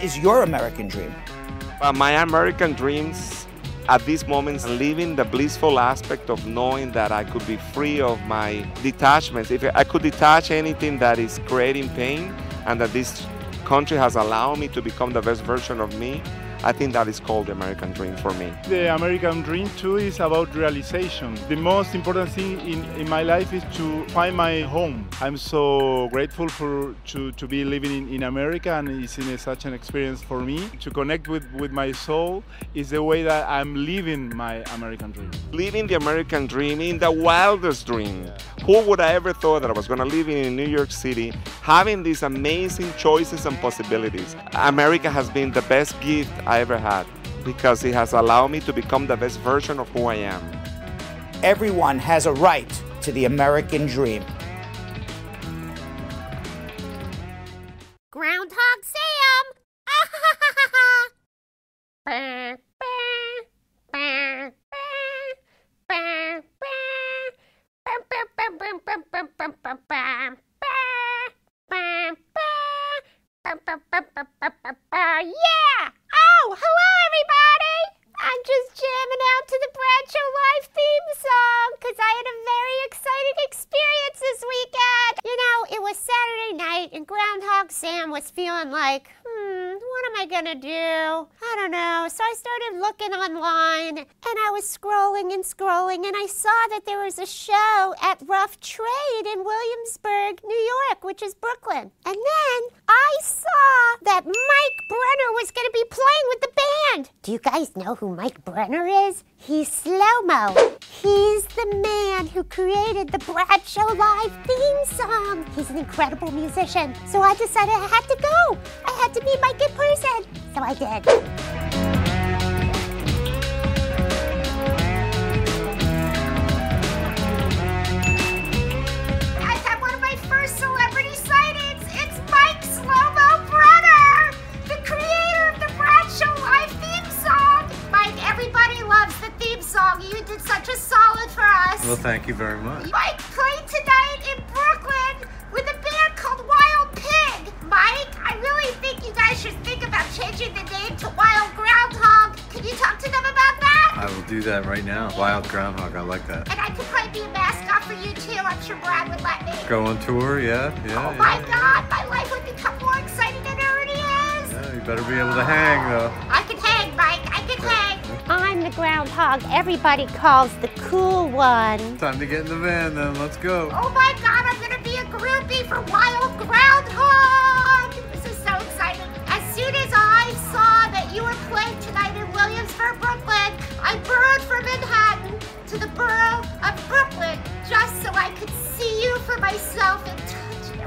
is your American dream? My American dreams at this moment is living the blissful aspect of knowing that I could be free of my detachments. If I could detach anything that is creating pain, and that this country has allowed me to become the best version of me, I think that is called the American dream for me. The American dream too is about realization. The most important thing in my life is to find my home. I'm so grateful to be living in America, and it's such an experience for me. To connect with my soul is the way that I'm living my American dream. Living the American dream in the wildest dream. Who would I ever thought that I was going to live in New York City, having these amazing choices and possibilities? America has been the best gift I ever had, because it has allowed me to become the best version of who I am. Everyone has a right to the American dream. Groundhog Sam! Yeah! Oh, hello everybody! I'm just jamming out to the Bradshaw Live theme song because I had a very exciting experience this weekend. You know, it was Saturday night and Groundhog Sam was feeling like, what am I gonna do? I don't know. So I started looking online and I was scrolling and I saw that there was a show at Rough Trade in Williamsburg, New York, which is Brooklyn. And then I saw that Mike Brenner was gonna be playing with the band. Do you guys know who Mike Brenner is? He's Slow-Mo. He's the man who created the Bradshaw Live theme song. He's an incredible musician. So I decided I had to go. I had to meet Mike in person. So I did. I had one of my first celebrity sightings. It's Mike Slow-Mo Brenner, the creator of the Bradshaw Live theme song. Mike, everybody loves the theme song. You did such a solid for us. Well, thank you very much. Mike played tonight in Brooklyn with a band called Wild Pig. Mike, I really think you guys should think about changing the name to Wild Groundhog. Can you talk to them about that? I will do that right now. Wild Groundhog, I like that. And I could probably be a mascot for you too. I'm sure Brad would let me. Go on tour, yeah. Oh my God, my life would become more exciting than it already is. Yeah, you better be able to hang though. I can hang, Mike. I can hang. I'm the groundhog everybody calls the cool one. Time to get in the van then, let's go. Oh my God, I'm gonna be a groupie for Wild Groundhog. This is so exciting. As soon as I saw that you were playing tonight in Williamsburg, Brooklyn, I burrowed from Manhattan to the borough of Brooklyn just so I could see you for myself and touch you.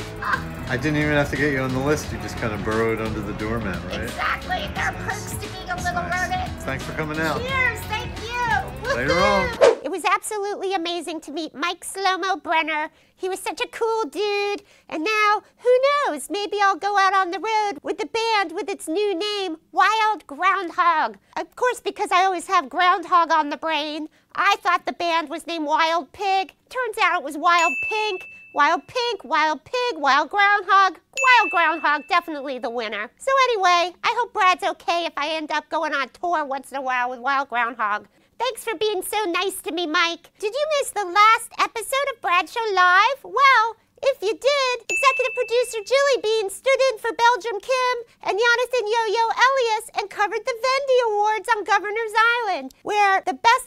I didn't even have to get you on the list, you just kind of burrowed under the doormat, right? Exactly, there are perks to being a little rodent. Thanks for coming out. Cheers, thank you. Later on. It was absolutely amazing to meet Mike Slow-Mo Brenner. He was such a cool dude. And now, who knows, maybe I'll go out on the road with the band with its new name, Wild Groundhog. Of course, because I always have groundhog on the brain, I thought the band was named Wild Pig. Turns out it was Wild Pink. Wild Pink, Wild Pig, Wild Groundhog. Wild Groundhog, definitely the winner. So anyway, I hope Brad's okay if I end up going on tour once in a while with Wild Groundhog. Thanks for being so nice to me, Mike. Did you miss the last episode of Bradshaw Live? Well, if you did, executive producer Jilly Bean stood in for Belgium Kim and Jonathan Yo-Yo Elias and covered the Vendy Awards on Governor's Island, where the best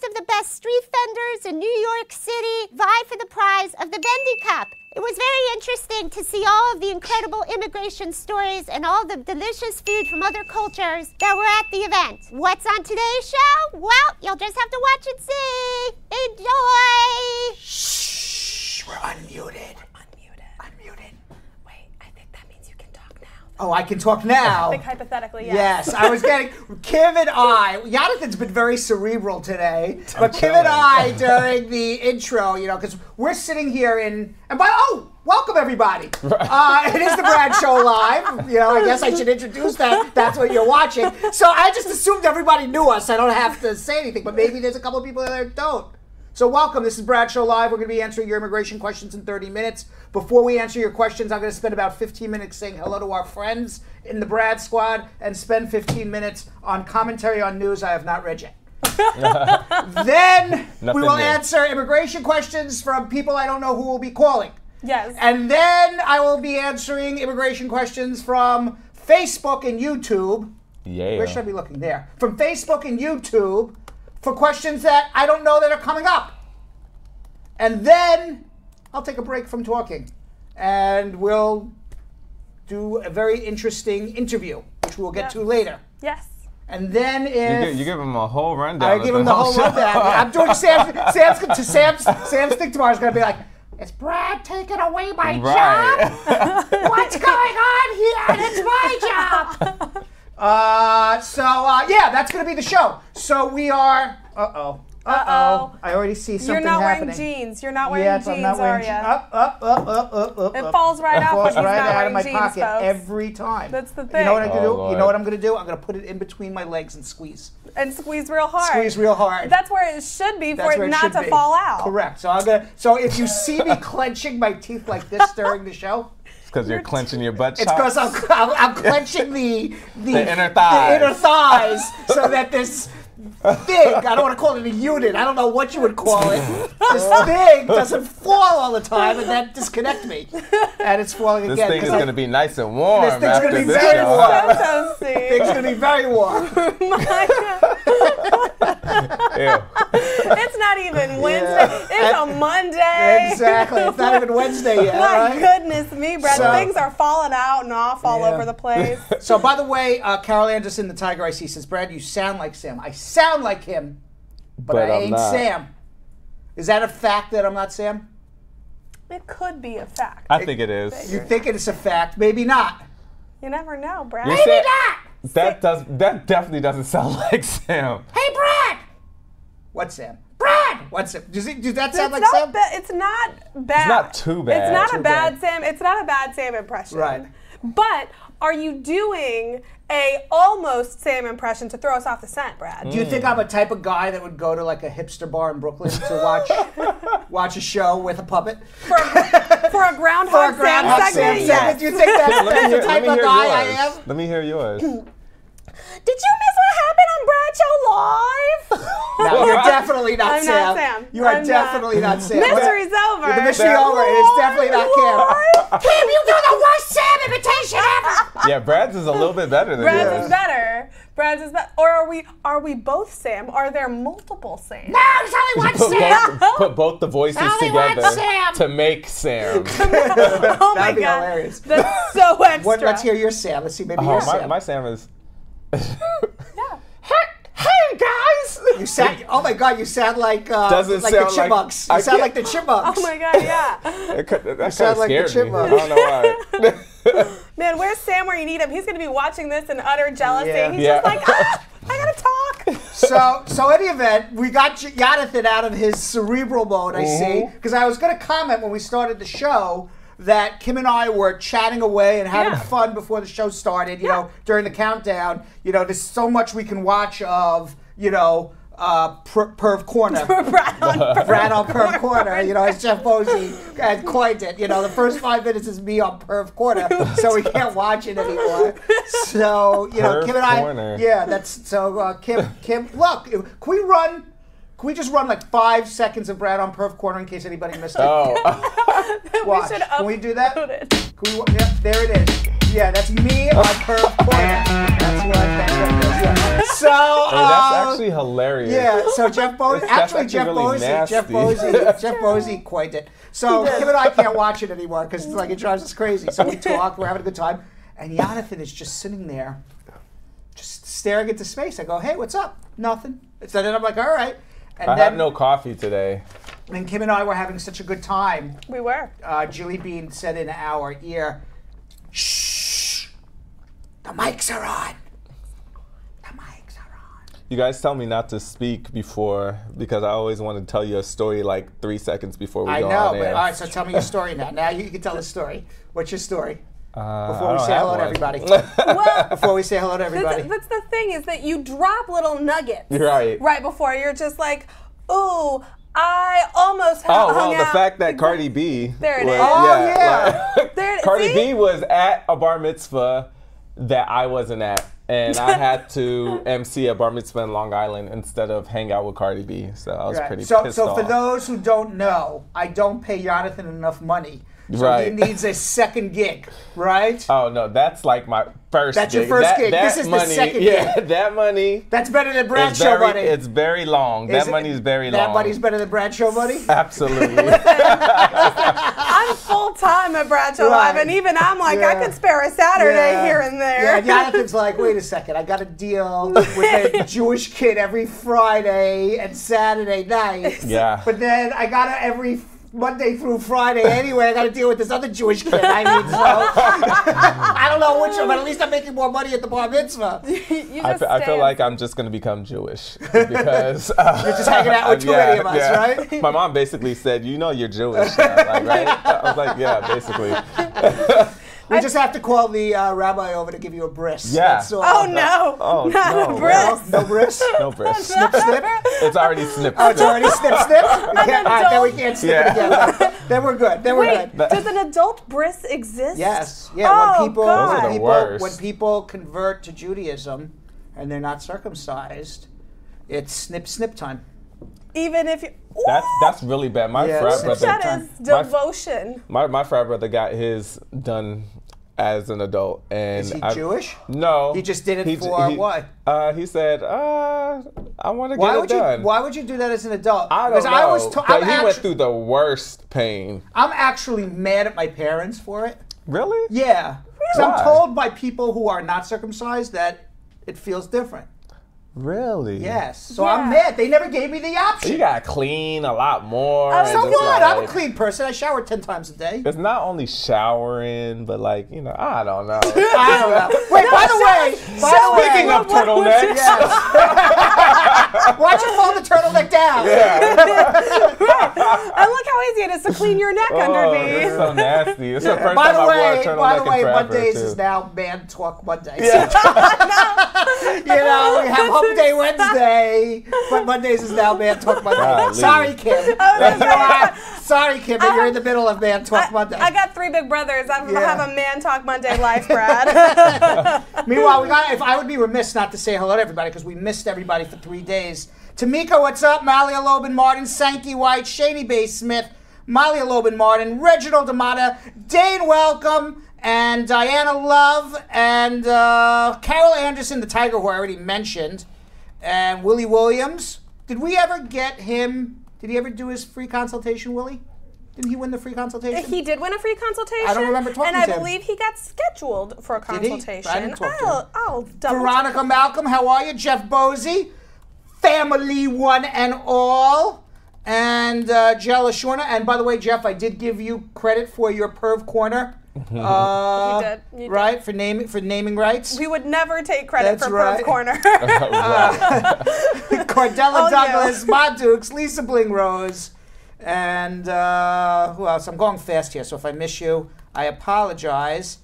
street vendors in New York City vie for the prize of the Vendy Cup. It was very interesting to see all of the incredible immigration stories and all the delicious food from other cultures that were at the event. What's on today's show? Well, you'll just have to watch and see. Enjoy! Shh, we're unmuted. Unmuted. Wait, I think that means you can talk now. Oh, I can talk now. I think hypothetically, yes. Yes, I was getting, Kim and I, Jonathan's been very cerebral today, but Kim and I during the intro, you know, because we're sitting here welcome everybody. It is the Bradshaw Live. You know, I guess I should introduce that. That's what you're watching. So I just assumed everybody knew us. I don't have to say anything, but maybe there's a couple of people that don't. So welcome, this is Brad Show Live. We're going to be answering your immigration questions in 30 minutes. Before we answer your questions, I'm going to spend about 15 minutes saying hello to our friends in the Brad Squad and spend 15 minutes on commentary on news I have not read yet. Then we will answer immigration questions from people I don't know who will be calling. Yes. And then I will be answering immigration questions from Facebook and YouTube. Yeah. Where should I be looking? There. From Facebook and YouTube for questions that I don't know that are coming up. And then I'll take a break from talking. And we'll do a very interesting interview, which we'll get to later. Yes. And then if... You give him a whole rundown. I give him the whole rundown. I'm doing Sam's thing tomorrow is going to be like, is Brad taking away my job? What's going on here? It's my job. Yeah, that's going to be the show. So we are... Uh-oh. I already see something happening. You're not wearing jeans. You're not wearing jeans, are you? Up. It falls right out when he's not out of wearing my jeans, pocket folks. every time. That's the thing. You know what I'm going to do? Lord. You know what I'm going to do? I'm going to put it in between my legs and squeeze. And squeeze real hard. Squeeze real hard. That's where it should be for it not to fall out. Correct. So if you see me clenching my teeth like this during the show, because you're clenching your butt it's because I'm clenching the inner thighs. The inner thighs, so that this thing, I don't want to call it a unit, I don't know what you would call it, this thing doesn't fall all the time and then disconnect me. And it's falling again. This thing is going to be nice and warm. This thing's going to be this very show. warm. That's so sweet. This thing's going to be very warm. It's not even Wednesday. It's a Monday. Exactly. It's not even Wednesday yet. My goodness me, Brad. So, things are falling out and off all over the place. So, by the way, Carol Anderson, the Tiger I See, says, Brad, you sound like Sam. I sound like him, but I ain't not. Sam. Is that a fact that I'm not Sam? It could be a fact. I think it is. You think it's a fact? Maybe not. You never know, Brad. You Maybe said- not. That definitely doesn't sound like Sam. Hey, Brad. What's Sam? Brad. What's Sam? Does that sound like not Sam? It's not bad. It's not too bad. It's not Too a bad bad. Sam. It's not a bad Sam impression. Right. But are you doing a almost Sam impression to throw us off the scent, Brad? Do you think I'm a type of guy that would go to like a hipster bar in Brooklyn to watch a show with a puppet? For a Groundhog Sam segment? Yes. Do you think that's the type of guy I am? Let me hear yours. Did you miss what happened on Brad Show Live? No, you're definitely not I'm Sam. not Sam. You are I'm definitely not Sam. Mystery's over. The mystery over. It is definitely not Kim. Kim, you do the worst Sam imitation ever. Yeah, Brad's is a little bit better than Brad's yours. is better. Brad's is better. Or are we both Sam? Are there multiple Sam? No, there's only one Sam. Put both the voices Only one together Sam. to make Sam. Oh my That'd be God. hilarious. That's so extra. Let's hear your Sam. Let's see, maybe your Oh, Sam. my Sam is. Yeah. Hey guys! You sound. Oh my God, you sound like Doesn't like sound the Chipmunks. like- You sound like the Chipmunks. Oh my God, yeah. That kind sound of like the scared me. I chipmunk. don't know why. Man, where's Sam where you need him? He's going to be watching this in utter jealousy. Yeah. He's Yeah. just like, I got to talk. So any event, we got Jonathan out of his cerebral mode, I see. Because I was going to comment when we started the show that Kim and I were chatting away and having fun before the show started, you know, during the countdown. You know, there's so much we can watch of, you know, Perv Corner. Brad on Perv Corner, you know, as Jeff Bosey had coined it. You know, the first 5 minutes is me on Perv Corner, so we can't watch it anymore. So, you know, Perv Kim and I, Corner. yeah, that's, so Kim, look, can we just run like 5 seconds of Brad on Perv Corner in case anybody missed it? Oh. Watch. should Can we do that? upload it. Can we, yeah, there it is. Yeah, that's me on Perv Corner. That's what yeah. So, Hey, that's actually hilarious. yeah, so Jeff Bosey, actually Jeff really Bosey, Jeff Bosey coined it. So Kim and I can't watch it anymore because it's like it drives us crazy. So we talk, we're having a good time, and Jonathan is just sitting there, just staring into space. I go, hey, what's up? Nothing. So then I'm like, all right. And I then, have no coffee today. and Kim and I were having such a good time. We were. Julie Bean said in our ear, shh, the mics are on. The mics are on. You guys tell me not to speak before because I always want to tell you a story like 3 seconds before we I go know, on but air. all right, so tell me your story now. Now you can tell the story. What's your story? Before I we don't say have hello to one. everybody. Well, Before we say hello to everybody. that's the thing is that you drop little nuggets. Right. Right before. You're just like, ooh, I almost hung Oh, well, out. the fact that Cardi B. There it was, is. Oh, yeah. like, There it- Cardi see? B was at a bar mitzvah that I wasn't at. And I had to MC a bar mitzvah in Long Island instead of hang out with Cardi B. So I was Right. pretty So pissed for off. those who don't know, I don't pay Jonathan enough money. So Right. he needs a second gig, right? Oh, no, that's like my first That's gig. your first That- gig. that This is the money, second yeah, gig. that money That's better than Brad is Show very, money. it's very long. Is That it- money is very That long. money's better than Brad Show money? Absolutely. I'm full time at Bradshaw Live, Right. and even I'm like, I Yeah. could spare a Saturday Yeah. here and there. Yeah, Jonathan's like, wait a second, I got to deal with a Jewish kid every Friday and Saturday night. Yeah. But then I got to every Monday through Friday anyway. I got to deal with this other Jewish kid. I mean, so I don't know which one, but at least I'm making more money at the bar mitzvah. You I just feel stay like I'm just going to become Jewish because you're just hanging out with too many of us, right? My mom basically said, "You know, you're Jewish, now, like, right?" I was like, "Yeah, basically." We just have to call the rabbi over to give you a bris. Yeah. That's all. Oh no! Oh, Not no, a well, bris. No bris? No bris. Snip, snip? It's already snipped. Oh, it's already snip, snip? We can't, all right, then we adult- can't snip Yeah. it again. Then we're good. Then we're Wait, good. does an adult bris exist? Yes. Yeah. Oh, when people, God. Those are the worst. when people convert to Judaism and they're not circumcised, it's snip snip time. Even if you. That's really bad. My Yeah, frat it's- brother. That is devotion. My frat brother got his done as an adult, and Is he Jewish? No, He just did it for what? He said, "I want to Why get it would done." you? Why would you do that as an adult? I don't Because know. I was But he went through the worst pain. I'm actually mad at my parents for it. Really? Yeah. Because Why? I'm told by people who are not circumcised that it feels different. Really? Yes. So I'm mad. They never gave me the option. You gotta clean a lot more. Oh, and So just what? I'm a like- clean person. I shower 10 times a day. It's not only showering, but like, you know, I don't know. I don't know. Wait, by the way, Speaking of turtlenecks, why'd you fold the turtleneck down? I like how easy it is to clean your neck oh, it's underneath. so nasty. It's the first By time the I wore a way, turtleneck in forever, Mondays too. is now Man Talk Mondays. Yeah. You know, we have Hump Day Wednesday, but Mondays is now Man Talk Monday. Golly. Sorry, Kim. Sorry, Kim, but you're in the middle of Man Talk Monday. I got three big brothers. I Yeah. have a Man Talk Monday life, Brad. Meanwhile, if I would be remiss not to say hello to everybody because we missed everybody for 3 days. Tamika, what's up? Malia Lobin Martin, Sankey White, Shady Bay Smith, Malia Lobin Martin, Reginald D'Amata, Dane Welcome, and Diana Love, and Carol Anderson, the Tiger, who I already mentioned, and Willie Williams. Did we ever get him? Did he ever do his free consultation, Willie? Didn't he win the free consultation? He did win a free consultation. I don't remember talking and I to him. believe he got scheduled for a Did he? consultation. I didn't talk to him. I'll double Veronica Malcolm, how are you? Jeff Bosey, family one and all, and Jella Shorna. And by the way, Jeff, I did give you credit for your Perv Corner. You did. You did. Right, for naming rights. We would never take credit That's for right. Perv Corner. Cordella Oh, Douglas, Ma Dukes, Lisa Bling Rose, and who else? I'm going fast here, so if I miss you, I apologize.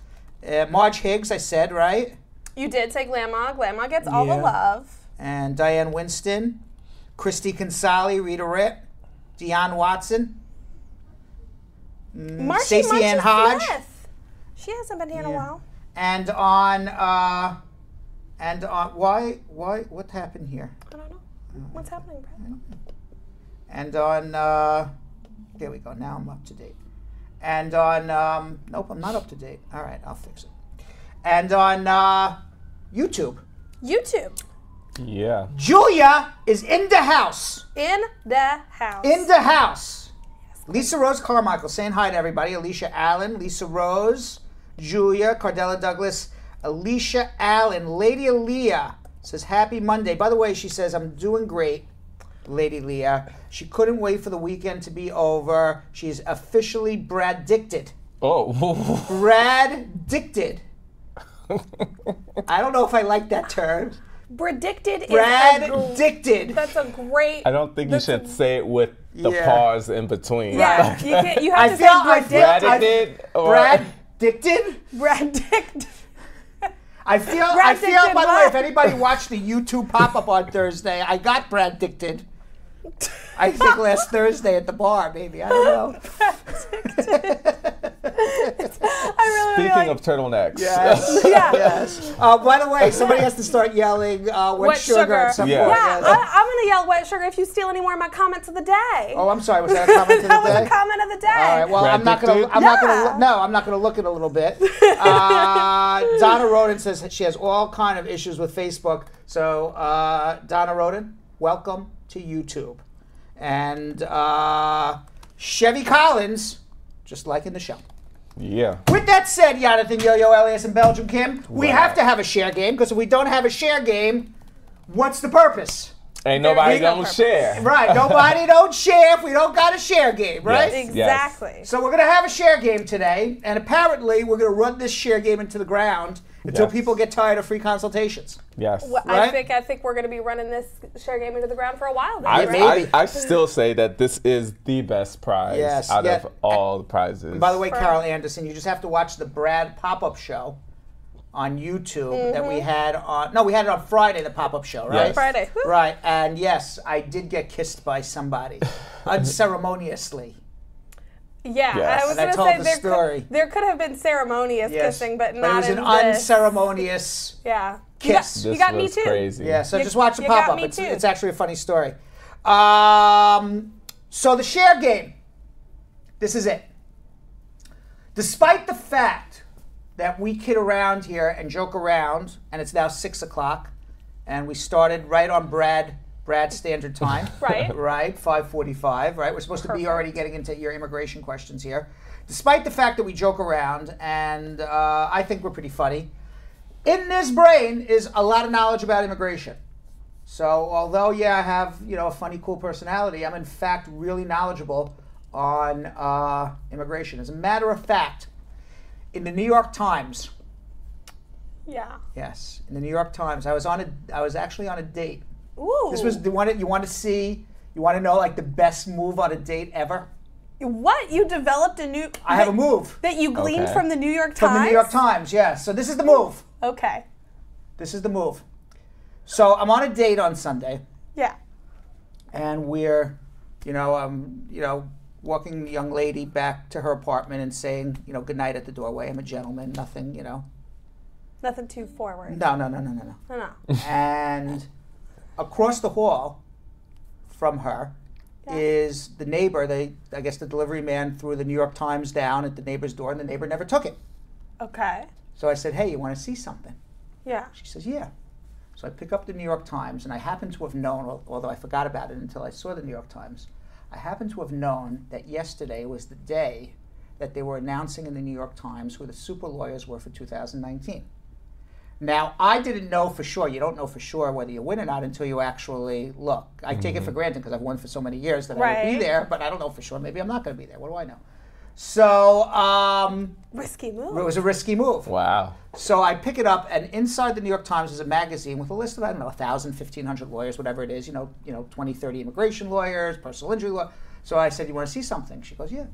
Marge Higgs, I said, right? You did say Grandma. Grandma gets all the Yeah. love. And Diane Winston, Christy Consali, Rita Ritt, Dionne Watson, Marcy Stacey Ann Hodge. Smith. She hasn't been here in a while. And on why what happened here? I don't know. What's happening, Brad? And on there we go. Now I'm up to date. And on nope, I'm not up to date. All right, I'll fix it. And on YouTube, YouTube. Yeah. Julia is in the house. In the house. In the house. Lisa Rose Carmichael saying hi to everybody. Alicia Allen, Lisa Rose, Julia, Cardella Douglas, Alicia Allen, Lady Aaliyah says happy Monday. By the way, she says I'm doing great, Lady Leah. She couldn't wait for the weekend to be over. She's officially Brad-dicted. Oh. Brad-dicted. I don't know if I like that term. Predicted is Brad-dicted. That's a great. I don't think you should say it with the Yeah. pause in between. Yeah, you can't. You have to I say feel Brad-dicted or Brad-dicted? Brad-dicted. I feel, Brad-dicted by the way, what? if anybody watched the YouTube pop-up on Thursday, I got Brad-dicted. I think last Thursday at the bar, maybe. I don't know. Speaking of turtlenecks. Yes. Yeah. Yes. By the way, somebody has to start yelling wet sugar at some Yeah. point. Yeah, Yes. I'm going to yell wet sugar if you steal any more of my comments of the day. Oh, I'm sorry. Was that a comment of the That was day? a comment of the day. All right. Well, Brad I'm not Pitt gonna. dude? I'm not gonna. Yeah. No, I'm not gonna look in a little bit. Donna Roden says that she has all kind of issues with Facebook. So, Donna Roden, welcome to YouTube. And Chevy Collins, just like in the show. Yeah. With that said, Jonathan, Yo-Yo, Elias, and Belgium Kim, we Wow. have to have a share game, because if we don't have a share game, what's the purpose? Ain't nobody is no gonna purpose. share. Right, nobody don't share if we don't got a share game, right? Yes. Exactly. So we're going to have a share game today, and apparently we're going to run this share game into the ground until Yes. people get tired of free consultations. Yes. Well, Right? I think we're going to be running this share game into the ground for a while. Then, I, right? maybe. I still say that this is the best prize Yes, out yeah. of all the prizes. By the way, Carol Anderson, you just have to watch the Brad pop-up show on YouTube that we had on. No, we had it on Friday, the pop-up show, right? Yes. Friday. Woo. Right, and yes, I did get kissed by somebody unceremoniously. Yeah, Yes. I was And I going to told say the story. there could have been ceremonious Yes, kissing, but it not was in an this. unceremonious Yeah. kiss. You this got me was too. crazy. Yeah, so You- just watch the you got pop-up. me It's, too. it's actually a funny story. So the share game. This is it. Despite the fact that we kid around here and joke around, and it's now 6 o'clock, and we started right on Brad standard time. Right. Right, 5:45, right? We're supposed to be already getting into your immigration questions here. Despite the fact that we joke around, and I think we're pretty funny, in this brain is a lot of knowledge about immigration. So although, yeah, I have, a funny, cool personality, I'm in fact really knowledgeable on immigration. As a matter of fact, in the New York Times, Yeah. yes, in the New York Times, I was actually on a date. Ooh. This was the one that you want to see, you want to know like the best move on a date ever? What? You developed a new... I have a move That you gleaned Okay. from the New York Times? from the New York Times, yes. So this is the move. Okay. This is the move. So I'm on a date on Sunday, Yeah. and we're, walking the young lady back to her apartment and saying, good night at the doorway. I'm a gentleman, nothing, Nothing too forward. No. No. And across the hall from her is the neighbor. I guess the delivery man threw the New York Times down at the neighbor's door, and the neighbor never took it. Okay. So I said, hey, you want to see something? Yeah. She says, yeah. So I pick up the New York Times, and I happen to have known, although I forgot about it until I saw the New York Times, I happen to have known that yesterday was the day that they were announcing in the New York Times who the super lawyers were for 2019. Now, I didn't know for sure. You don't know for sure whether you win or not until you actually look. I take it for granted because I've won for so many years that I would be Right. there, but I don't know for sure. Maybe I'm not going to be there. What do I know? So Risky it move. was a risky move. Wow. So I pick it up, and inside the New York Times is a magazine with a list of, 1,000, 1,500 lawyers, whatever it is, 20, 30 immigration lawyers, personal injury lawyers. So I said, you want to see something? She goes, yeah.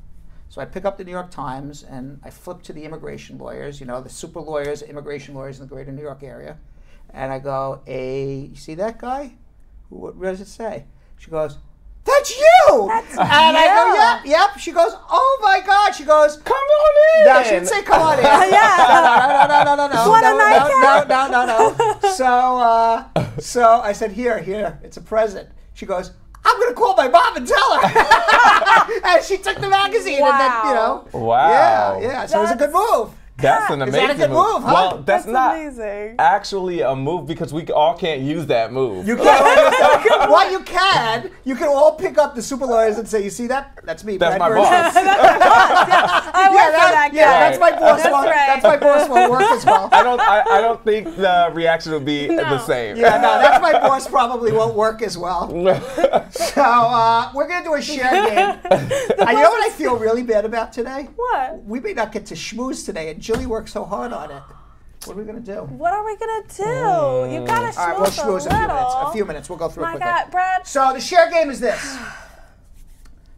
So I pick up the New York Times, and I flip to the immigration lawyers, the super lawyers, immigration lawyers in the greater New York area. And I go, hey, you see that guy? What does it say? She goes, that's you! That's and I go, yep. She goes, oh my God. She goes, Come on in. no, she didn't say come on in. Yeah. No. Want a No. So I said, here, it's a present. She goes, I'm gonna call my mom and tell her. And she took the magazine and Wow. then, Wow. Yeah. So it was a good move. That's an Is amazing that a good move, huh? Well, that's not amazing. actually a move because we all can't use that move. You can. Well, you can. You can all pick up the super lawyers and say, you see that? That's me. That's Brad my Bernstein." boss. I work for that guy. Yeah, that's my boss. That's one. right. That's my boss. Will work as well. I don't think the reaction would be the same. Yeah, no, that's my boss. Probably won't work as well. So we're gonna do a share game. You know what I feel really bad about today? What? We may not get to schmooze today, and Julie worked so hard on it. What are we gonna do? What are we gonna do? You gotta All right, we'll schmooze schmooze a few minutes. We'll go through it My quickly. God, Brad. So the share game is this.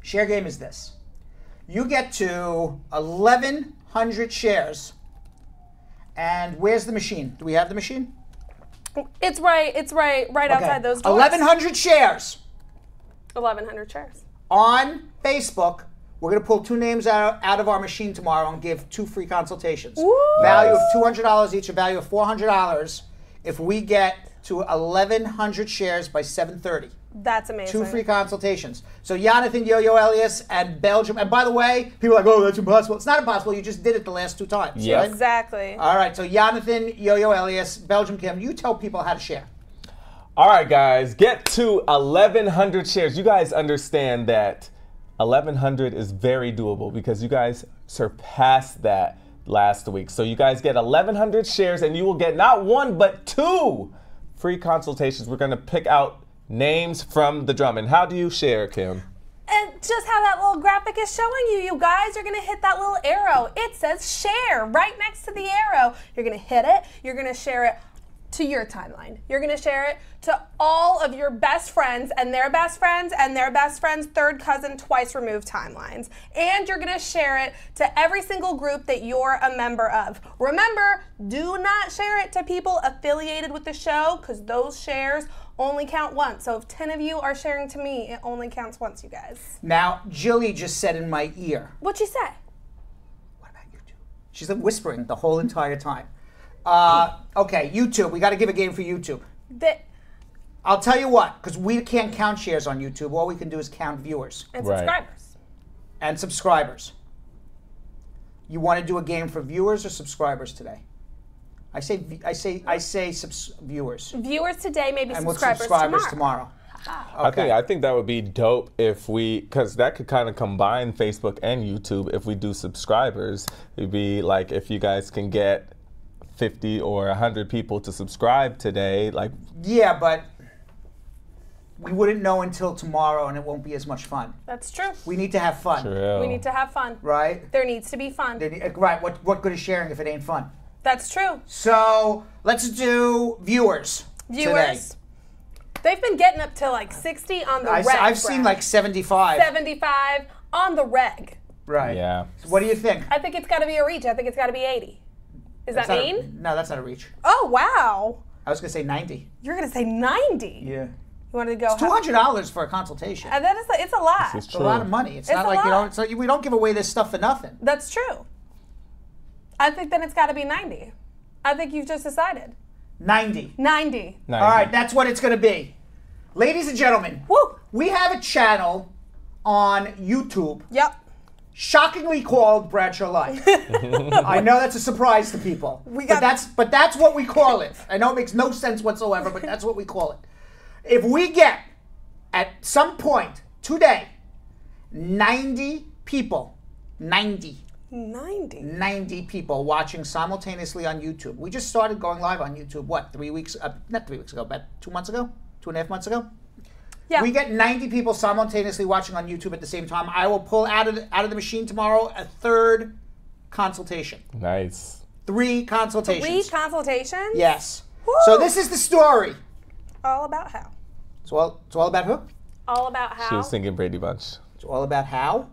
Share game is this. You get to 1,100 shares. And where's the machine? Do we have the machine? It's right outside those doors. 1,100 shares. 1,100 shares. On Facebook, we're going to pull 2 names out of our machine tomorrow and give 2 free consultations. Ooh. Value of $200 each, a value of $400 if we get to 1,100 shares by 7:30. That's amazing. 2 free consultations. So Jonathan, Yo-Yo Elias, and Belgium. And by the way, people are like, oh, that's impossible. It's not impossible. You just did it the last 2 times. Yes. Right? Exactly. All right. So Jonathan, Yo-Yo Elias, Belgium Kim, you tell people how to share. All right, guys, get to 1,100 shares. You guys understand that 1,100 is very doable because you guys surpassed that last week. So you guys get 1,100 shares and you will get not 1, but 2 free consultations. We're going to pick out names from the drum. And how do you share, Kim? And just how that little graphic is showing you, you guys are going to hit that little arrow. It says share right next to the arrow. You're going to hit it. You're going to share it to your timeline. You're going to share it to all of your best friends and their best friends and their best friends' third cousin twice removed timelines. And you're going to share it to every single group that you're a member of. Remember, do not share it to people affiliated with the show because those shares only count once. So if 10 of you are sharing to me, it only counts once, you guys. Now, Jilly just said in my ear. What'd she say? What about YouTube? She's whispering the whole entire time. Okay, YouTube. We got to give a game for YouTube. I'll tell you what, because we can't count shares on YouTube. All we can do is count viewers. And Right. subscribers. And subscribers. You want to do a game for viewers or subscribers today? I say viewers. Viewers today, maybe And with subscribers tomorrow. I think that would be dope if we, because that could kind of combine Facebook and YouTube. If we do subscribers, it'd be like if you guys can get 50 or 100 people to subscribe today, like. Yeah, but we wouldn't know until tomorrow, and it won't be as much fun. That's true. We need to have fun. True. We need to have fun. Right? There needs to be fun. Right. What good is sharing if it ain't fun? That's true. So let's do viewers. Viewers. Today. They've been getting up to like 60 on the reg. I've seen like 75. 75 on the reg. Right. Yeah. So what do you think? I think it's got to be a reach. I think it's got to be 80. Is that mean? No, that's not a reach. Oh, wow. I was going to say 90. You're going to say 90? Yeah. You wanted to go It's $200 for a consultation. And that is it's a lot. This is It's true. a lot of money. It's It's not a like lot. we don't give away this stuff for nothing. That's true. I think then it's got to be 90. I think you've just decided. 90. 90. All right, that's what it's going to be. Ladies and gentlemen, Woo. we have a channel on YouTube Yep. shockingly called Bradshaw Live. I know that's a surprise to people. got- but that's what we call it. I know it makes no sense whatsoever, but that's what we call it. If we get at some point today 90 people, 90 people watching simultaneously on YouTube. We just started going live on YouTube, what, 3 weeks, not 3 weeks ago, but 2 months ago? 2.5 months ago? Yeah. We get 90 people simultaneously watching on YouTube at the same time. I will pull out of the machine tomorrow a 3rd consultation. Nice. 3 consultations. 3 consultations? Yes. Woo. So this is the story. All about how? It's all about who? All about how? She was thinking Brady Bunch. It's all about how?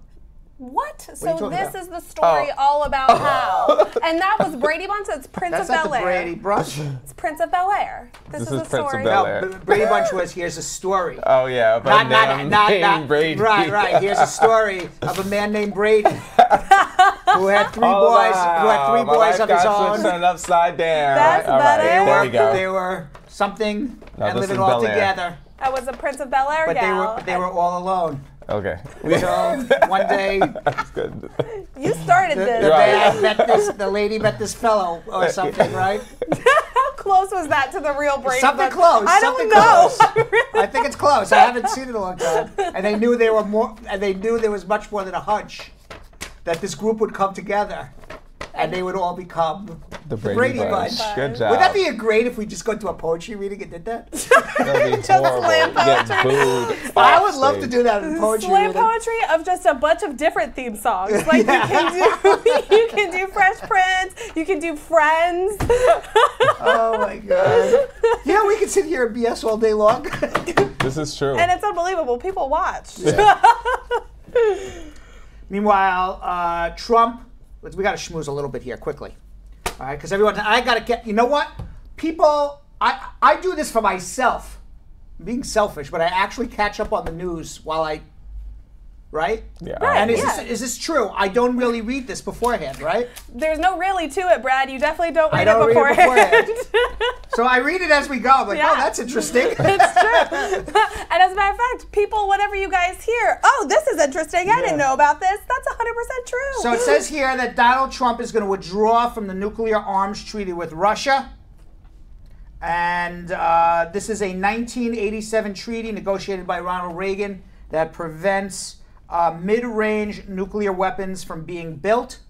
What? are you So talking this about? is the story all about how. And that was Brady Bunch, so it's Prince That's of not the Bel-Air. Brady Bunch. It's Prince of Bel-Air. This is the Prince of story. Bel-Air. No, Brady Bunch was here's a story. Oh yeah, but named Brady. Right. Here's a story of a man named Brady who had 3 Oh, boys. wow. Who had 3 My boys life of his got own. turned upside down. That's All right, better. there we go. They were something No, and this living is all Bel-Air. together. I was a Prince of Bel-Air But gal. they were all alone. Okay. So one day That's good. You started this. the lady met this fellow or something, right? How close was that to the real Brady Something Bunch? close. I something don't know. Close. I think it's close. I haven't seen it in a long time. And they knew there was much more than a hunch that this group would come together and they would all become The Brady Bunch. Good job. Would that be great if we just go to a poetry reading and did that? That'd be Just horrible. slam You get poetry. booed. I would love to do that in poetry Slam reading. poetry of just a bunch of different theme songs. Like you can do Fresh Prince, you can do Friends. Oh my God. You know, we could sit here and BS all day long. This is true. And it's unbelievable. People watch. Meanwhile, Trump, we got to schmooze a little bit here quickly. All right, because I got to get, you know what? People, I do this for myself. I'm being selfish, but I actually catch up on the news while I, right? Yeah. And is this true? I don't really read this beforehand, right? There's no really to it, Brad. You definitely don't read I don't it beforehand. So I read it as we go. I'm like, oh, that's interesting. It's true. And as a matter of fact, people, whatever you guys hear, oh, this is interesting. I didn't know about this. That's 100% true. So it says here that Donald Trump is going to withdraw from the nuclear arms treaty with Russia. And this is a 1987 treaty negotiated by Ronald Reagan that prevents mid-range nuclear weapons from being built.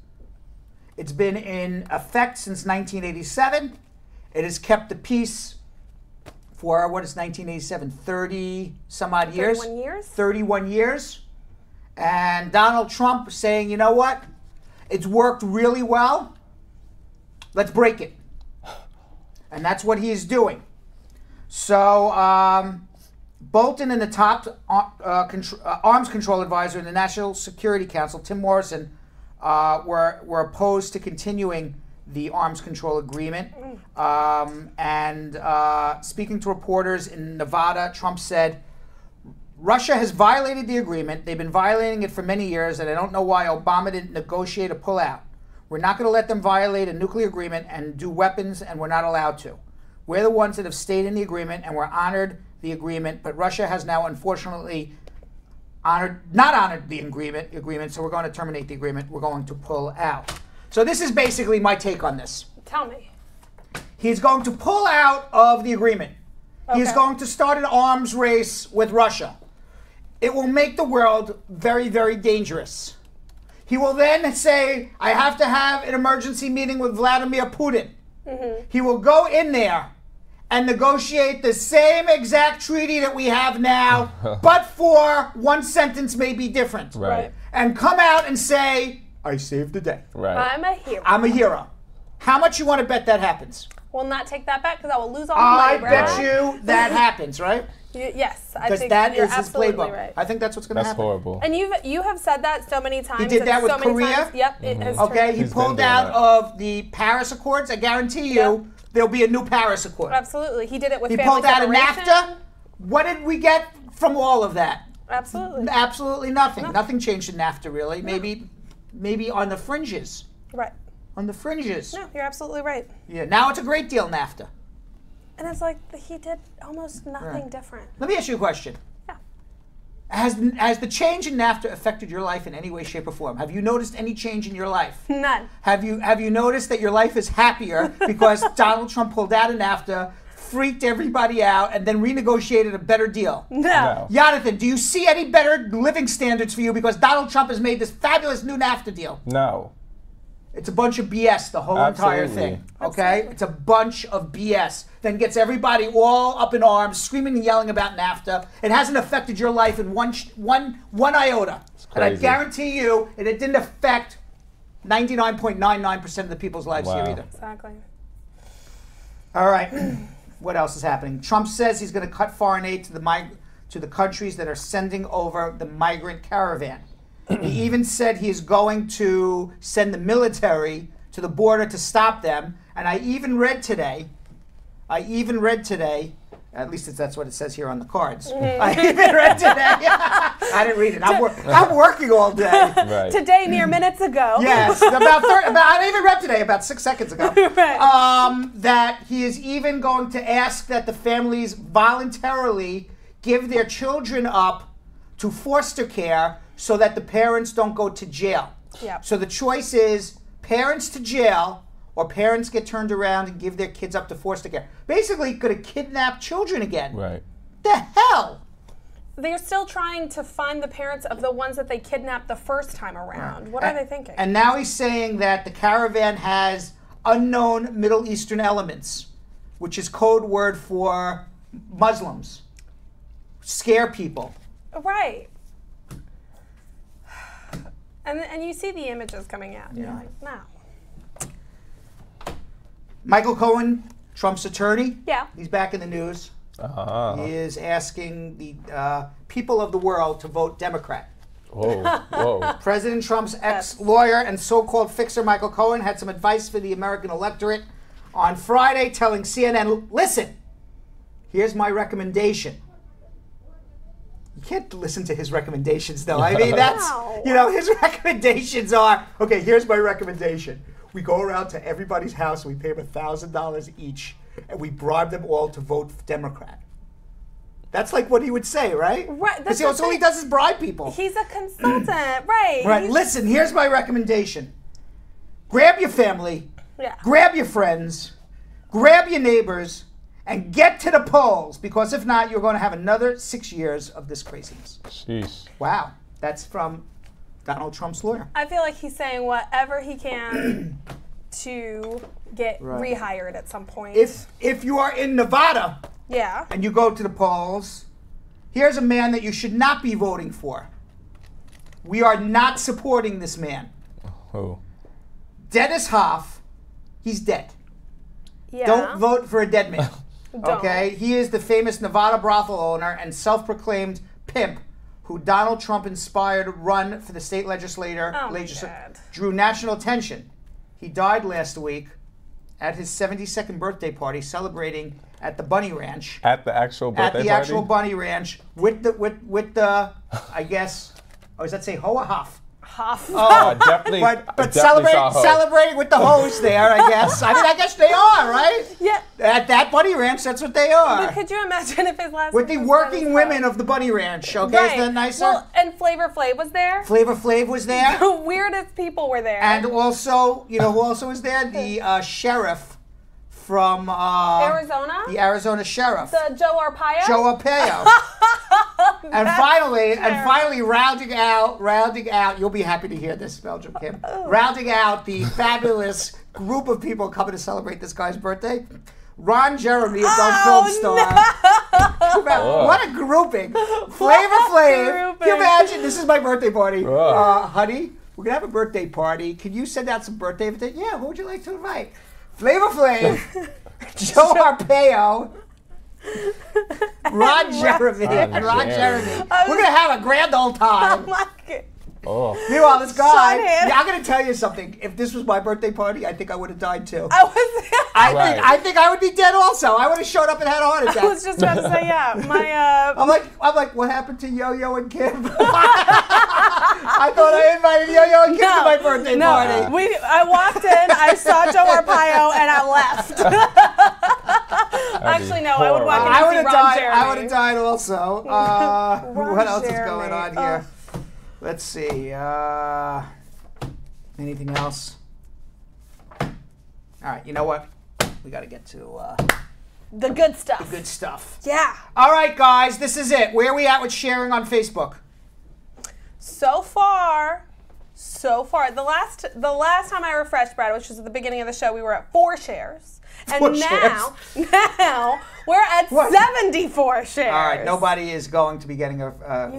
It's been in effect since 1987. It has kept the peace for, what is 1987, 30 some odd years? 31 years? 31 years. And Donald Trump saying, you know what? It's worked really well. Let's break it. And that's what he's doing. So Bolton and the top arms control advisor in the National Security Council, Tim Morrison, were opposed to continuing the arms control agreement. Speaking to reporters in Nevada, Trump said, Russia has violated the agreement. They've been violating it for many years, and I don't know why Obama didn't negotiate a pullout. We're not going to let them violate a nuclear agreement and do weapons, and we're not allowed to. We're the ones that have stayed in the agreement, and we're honored the agreement, but Russia has now unfortunately not honored the agreement, so we're going to terminate the agreement. We're going to pull out. So this is basically my take on this. Tell me. He's going to pull out of the agreement. Okay. He's going to start an arms race with Russia. It will make the world very, very dangerous. He will then say, I have to have an emergency meeting with Vladimir Putin. He will go in there and negotiate the same exact treaty that we have now, but for one sentence may be different. Right. And come out and say, I saved the day. Right. I'm a hero. I'm a hero. How much you want to bet that happens? Will not take that bet because I will lose all my money, I Brad. bet you that happens, right? Yes, I Because think that you're is his absolutely playbook. right. I think that's what's going to That's happen. horrible. And you have said that so many times. He did that and with so many Korea? times. Yep, it has Okay, turned. he He's pulled been doing out that. of the Paris Accords. I guarantee you there'll be a new Paris Accord. Absolutely. He did it with He family pulled out of separation. NAFTA. What did we get from all of that? Absolutely. Absolutely nothing. Nothing changed in NAFTA, really. Maybe on the fringes. Right. On the fringes. No, you're absolutely right. Yeah. Now it's a great deal, NAFTA. And it's like he did almost nothing different. Let me ask you a question. Yeah. Has the change in NAFTA affected your life in any way, shape, or form? Have you noticed any change in your life? None. Have you noticed that your life is happier because Donald Trump pulled out of NAFTA, freaked everybody out, and then renegotiated a better deal? No. Jonathan, do you see any better living standards for you because Donald Trump has made this fabulous new NAFTA deal? No. It's a bunch of BS, the whole entire Absolutely. thing. Okay? It's a bunch of BS. Then gets everybody all up in arms, screaming and yelling about NAFTA. It hasn't affected your life in one iota. And I crazy. guarantee you, it didn't affect 99.99% of the people's lives here Wow. either. Exactly. All right. What else is happening? Trump says he's going to cut foreign aid to the countries that are sending over the migrant caravan. He even said he's going to send the military to the border to stop them. And I even read today, at least that's what it says here on the cards. I even read today. I didn't read it. I'm working all day. Right. Today, mere minutes ago. Yes, I even read today about 6 seconds ago. Right. That he is even going to ask that the families voluntarily give their children up to foster care so that the parents don't go to jail. Yep. So the choice is parents to jail or parents get turned around and give their kids up to foster care. Basically, going to kidnap children again. Right. The hell? They're still trying to find the parents of the ones that they kidnapped the first time around. What are they thinking? And now he's saying that the caravan has unknown Middle Eastern elements, which is code word for Muslims. Scare people. Right. And you see the images coming out. You're like, no. Michael Cohen, Trump's attorney. Yeah. He's back in the news. Uh-huh. He is asking the people of the world to vote Democrat. Whoa. Whoa. President Trump's ex-lawyer and so-called fixer Michael Cohen had some advice for the American electorate on Friday, telling CNN, listen, here's my recommendation. You can't listen to his recommendations, though. I mean, that's, you know, his recommendations are, okay, here's my recommendation. We go around to everybody's house and we pay them $1,000 each, and we bribe them all to vote Democrat. That's like what he would say, right? Right. Because all he does is bribe people. He's a consultant, right? Right. Listen, here's my recommendation. Grab your family, grab your friends, grab your neighbors, and get to the polls, because if not, you're going to have another 6 years of this craziness. Sheesh. Wow. That's from Donald Trump's lawyer. I feel like he's saying whatever he can to get rehired at some point. If you are in Nevada and you go to the polls, here's a man that you should not be voting for. We are not supporting this man. Who? Dennis Hoff. He's dead. Yeah. Don't vote for a dead man. Okay? He is the famous Nevada brothel owner and self-proclaimed pimp who Donald Trump inspired to run for the state legislature, drew national attention. He died last week at his 72nd birthday party, celebrating at the Bunny Ranch. At the actual birthday party? At the actual Bunny Ranch with the I guess, does that say Hoa Hoff? Hoff. Oh, definitely. But celebrating with the hoes there, I guess. I mean, I guess they are, right? Yeah. At that Bunny Ranch, that's what they are. But could you imagine if his last with the name was working women of the Bunny Ranch, okay? Right. Is that nicer? Well, and Flavor Flav was there. Flavor Flav was there. The weirdest people were there. And also, you know who also was there? The sheriff from Arizona? The Arizona sheriff. The Joe Arpaio? Joe Arpaio. And finally, rounding out, you'll be happy to hear this, Belgium Kim. Rounding out the fabulous group of people coming to celebrate this guy's birthday, Ron Jeremy, a film star. No. What a grouping. Flavor Flav. Can you imagine? This is my birthday party. Honey, we're going to have a birthday party. Can you send out some birthday invitations? Yeah, who would you like to invite? Flavor Flav, Joe Arpaio, Ron Jeremy. We're going to have a grand old time. Meanwhile, this guy, I'm going to tell you something. If this was my birthday party, I think I would have died too. I think I would be dead also. I would have showed up and had a heart attack. I was just about to say, I'm like, what happened to Yo-Yo and Kim? I thought I invited Yo-Yo and Kim to my birthday party. I walked in, I saw Joe Arpaio, and I left. Actually, no, I would walk in and see Ron Jeremy. I would have died also. What else is going on here? Let's see. Anything else? All right. You know what? We got to get to the good stuff. The good stuff. Yeah. All right, guys. This is it. Where are we at with sharing on Facebook? So far. The last time I refreshed, Brad, which was at the beginning of the show, we were at 4 shares. And now we're at 74 shares. All right. Nobody is going to be getting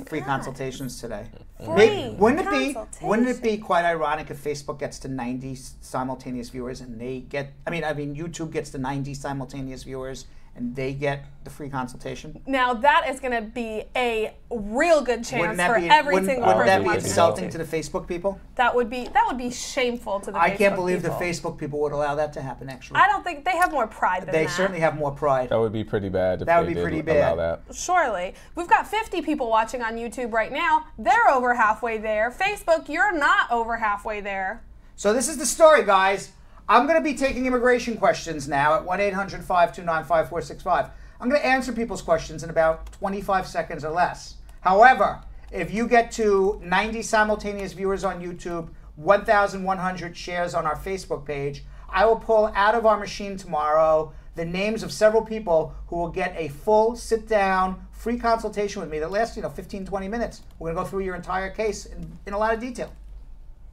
free consultations today. Wouldn't it be quite ironic if Facebook gets to 90 simultaneous viewers and they get, I mean YouTube gets to 90 simultaneous viewers and they get the free consultation? Now that is going to be a real good chance for every single person. Wouldn't that be insulting to the Facebook people? That would be shameful to the Facebook people. I can't believe the Facebook people would allow that to happen, actually. I don't think they have more pride than that. They certainly have more pride. That would be pretty bad if they did allow that. Surely. We've got 50 people watching on YouTube right now. They're over halfway there. Facebook, you're not over halfway there. So this is the story, guys. I'm going to be taking immigration questions now at 1-800-529-5465. I'm going to answer people's questions in about 25 seconds or less. However, if you get to 90 simultaneous viewers on YouTube, 1,100 shares on our Facebook page, I will pull out of our machine tomorrow the names of several people who will get a full sit-down, free consultation with me that lasts, 15, 20 minutes. We're going to go through your entire case in a lot of detail.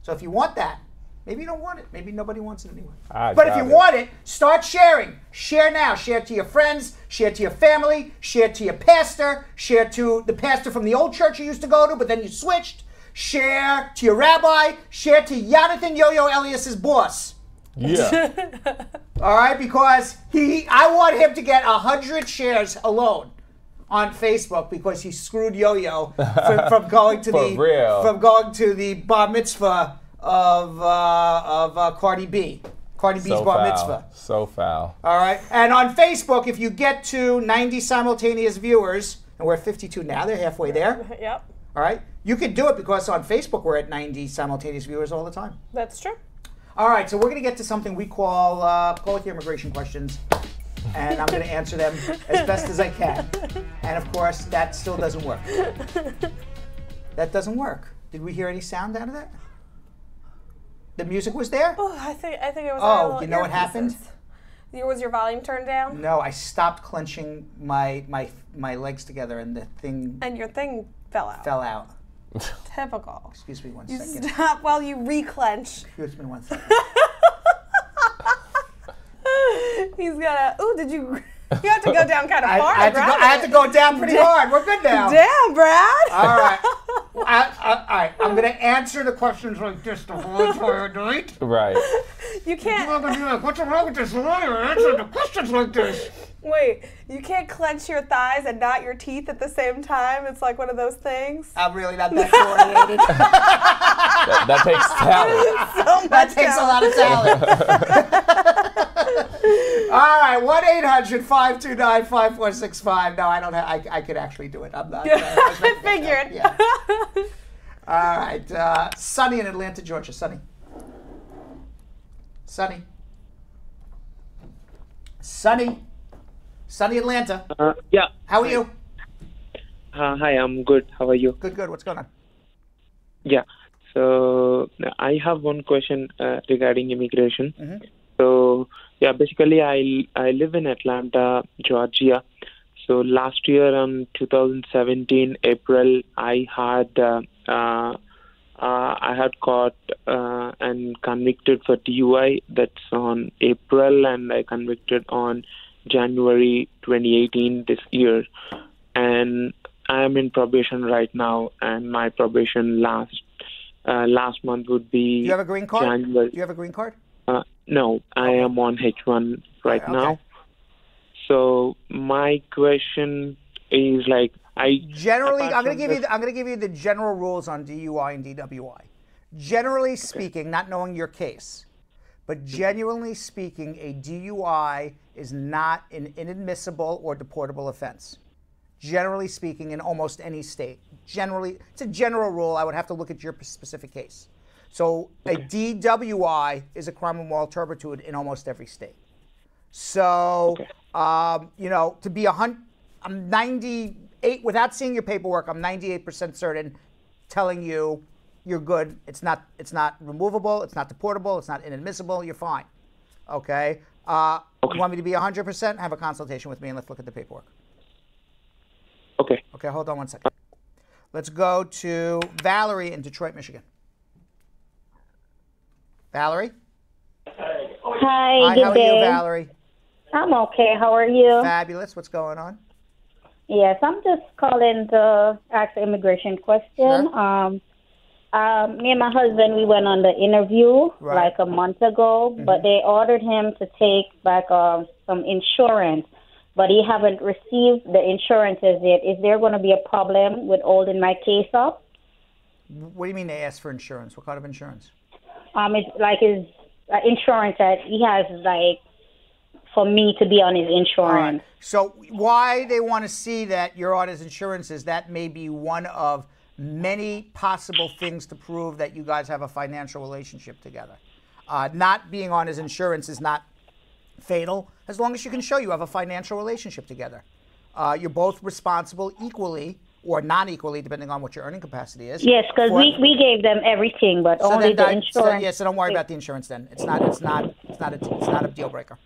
So if you want that, maybe you don't want it. Maybe nobody wants it anyway. But if you want it, start sharing. Share now. Share it to your friends. Share it to your family. Share it to your pastor. Share it to the pastor from the old church you used to go to, but then you switched. Share to your rabbi. Share it to Jonathan Yo-Yo Elias's boss. Yeah. All right, because I want him to get 100 shares alone on Facebook because he screwed Yo-Yo from going to the bar mitzvah of Cardi B. Cardi B's bar mitzvah. So foul. All right. And on Facebook, if you get to 90 simultaneous viewers, and we're at 52 now. They're halfway there. Yep. All right. You can do it because on Facebook we're at 90 simultaneous viewers all the time. That's true. All right, so we're going to get to something we call it your immigration questions, and I'm going to answer them as best as I can. And of course, that still doesn't work. That doesn't work. Did we hear any sound out of that? The music was there? Oh, I think it was. Oh, you know what happened? Was your volume turned down? No, I stopped clenching my legs together, and the thing And your thing fell out. fell out. Typical. Excuse me one You second. stop while you reclench. Excuse me one second. He's gonna. Ooh, did you? You have to go down kind of far. I had to go down pretty hard. We're good now. Damn, Brad. All right. All right. I'm going to answer the questions like this the whole entire night. Right. You can't. I'm going to be like, what's wrong with this lawyer answering the questions like this? Wait, you can't clench your thighs and not your teeth at the same time? It's like one of those things? I'm really not that coordinated. That takes talent. So That much takes a talent. lot of talent. All right, 1-800-529-5465. No, I don't have. I could actually do it. I'm not. I figured. Yeah. All right, Sunny in Atlanta, Georgia. Sunny. Sunny, Atlanta. Yeah. How are you? Hi, I'm good. How are you? Good. What's going on? Yeah. So I have one question regarding immigration. Mm-hmm. So yeah, basically I live in Atlanta, Georgia. So last year in 2017 April, I had caught and convicted for DUI. That's on April, and I convicted on January 2018 this year. And I am in probation right now, and my probation last month would be. Do you have a green card? January. Do you have a green card? No, I am on H1 right Okay. now. So my question is like Generally, apart I'm going from to give you the general rules on DUI and DWI. Generally speaking, not knowing your case, but genuinely speaking, a DUI is not an inadmissible or deportable offense. Generally speaking, in almost any state. Generally, it's a general rule. I would have to look at your specific case. So a DWI is a crime of moral turpitude in almost every state. So, to be I'm 98, without seeing your paperwork, I'm 98% certain telling you you're good. It's not removable, it's not deportable, it's not inadmissible, you're fine. Okay? You want me to be 100%? Have a consultation with me and let's look at the paperwork. Okay. Okay, hold on one second. Let's go to Valerie in Detroit, Michigan. Valerie? Hi, good how are day. you, Valerie? I'm okay. How are you? Fabulous. What's going on? Yes, I'm just calling to ask an immigration question. Sure. Me and my husband, we went on the interview Right. like a month ago, but they ordered him to take back some insurance, but he haven't received the insurances yet. Is there going to be a problem with holding my case up? What do you mean they asked for insurance? What kind of insurance? It's like his insurance that he has, like, for me to be on his insurance. Right. So why they want to see that you're on his insurance is that may be one of many possible things to prove that you guys have a financial relationship together. Not being on his insurance is not fatal as long as you can show you have a financial relationship together. You're both responsible equally or not equally, depending on what your earning capacity is. Yes, because we gave them everything, but only the insurance. So don't worry about the insurance then. It's not a deal breaker.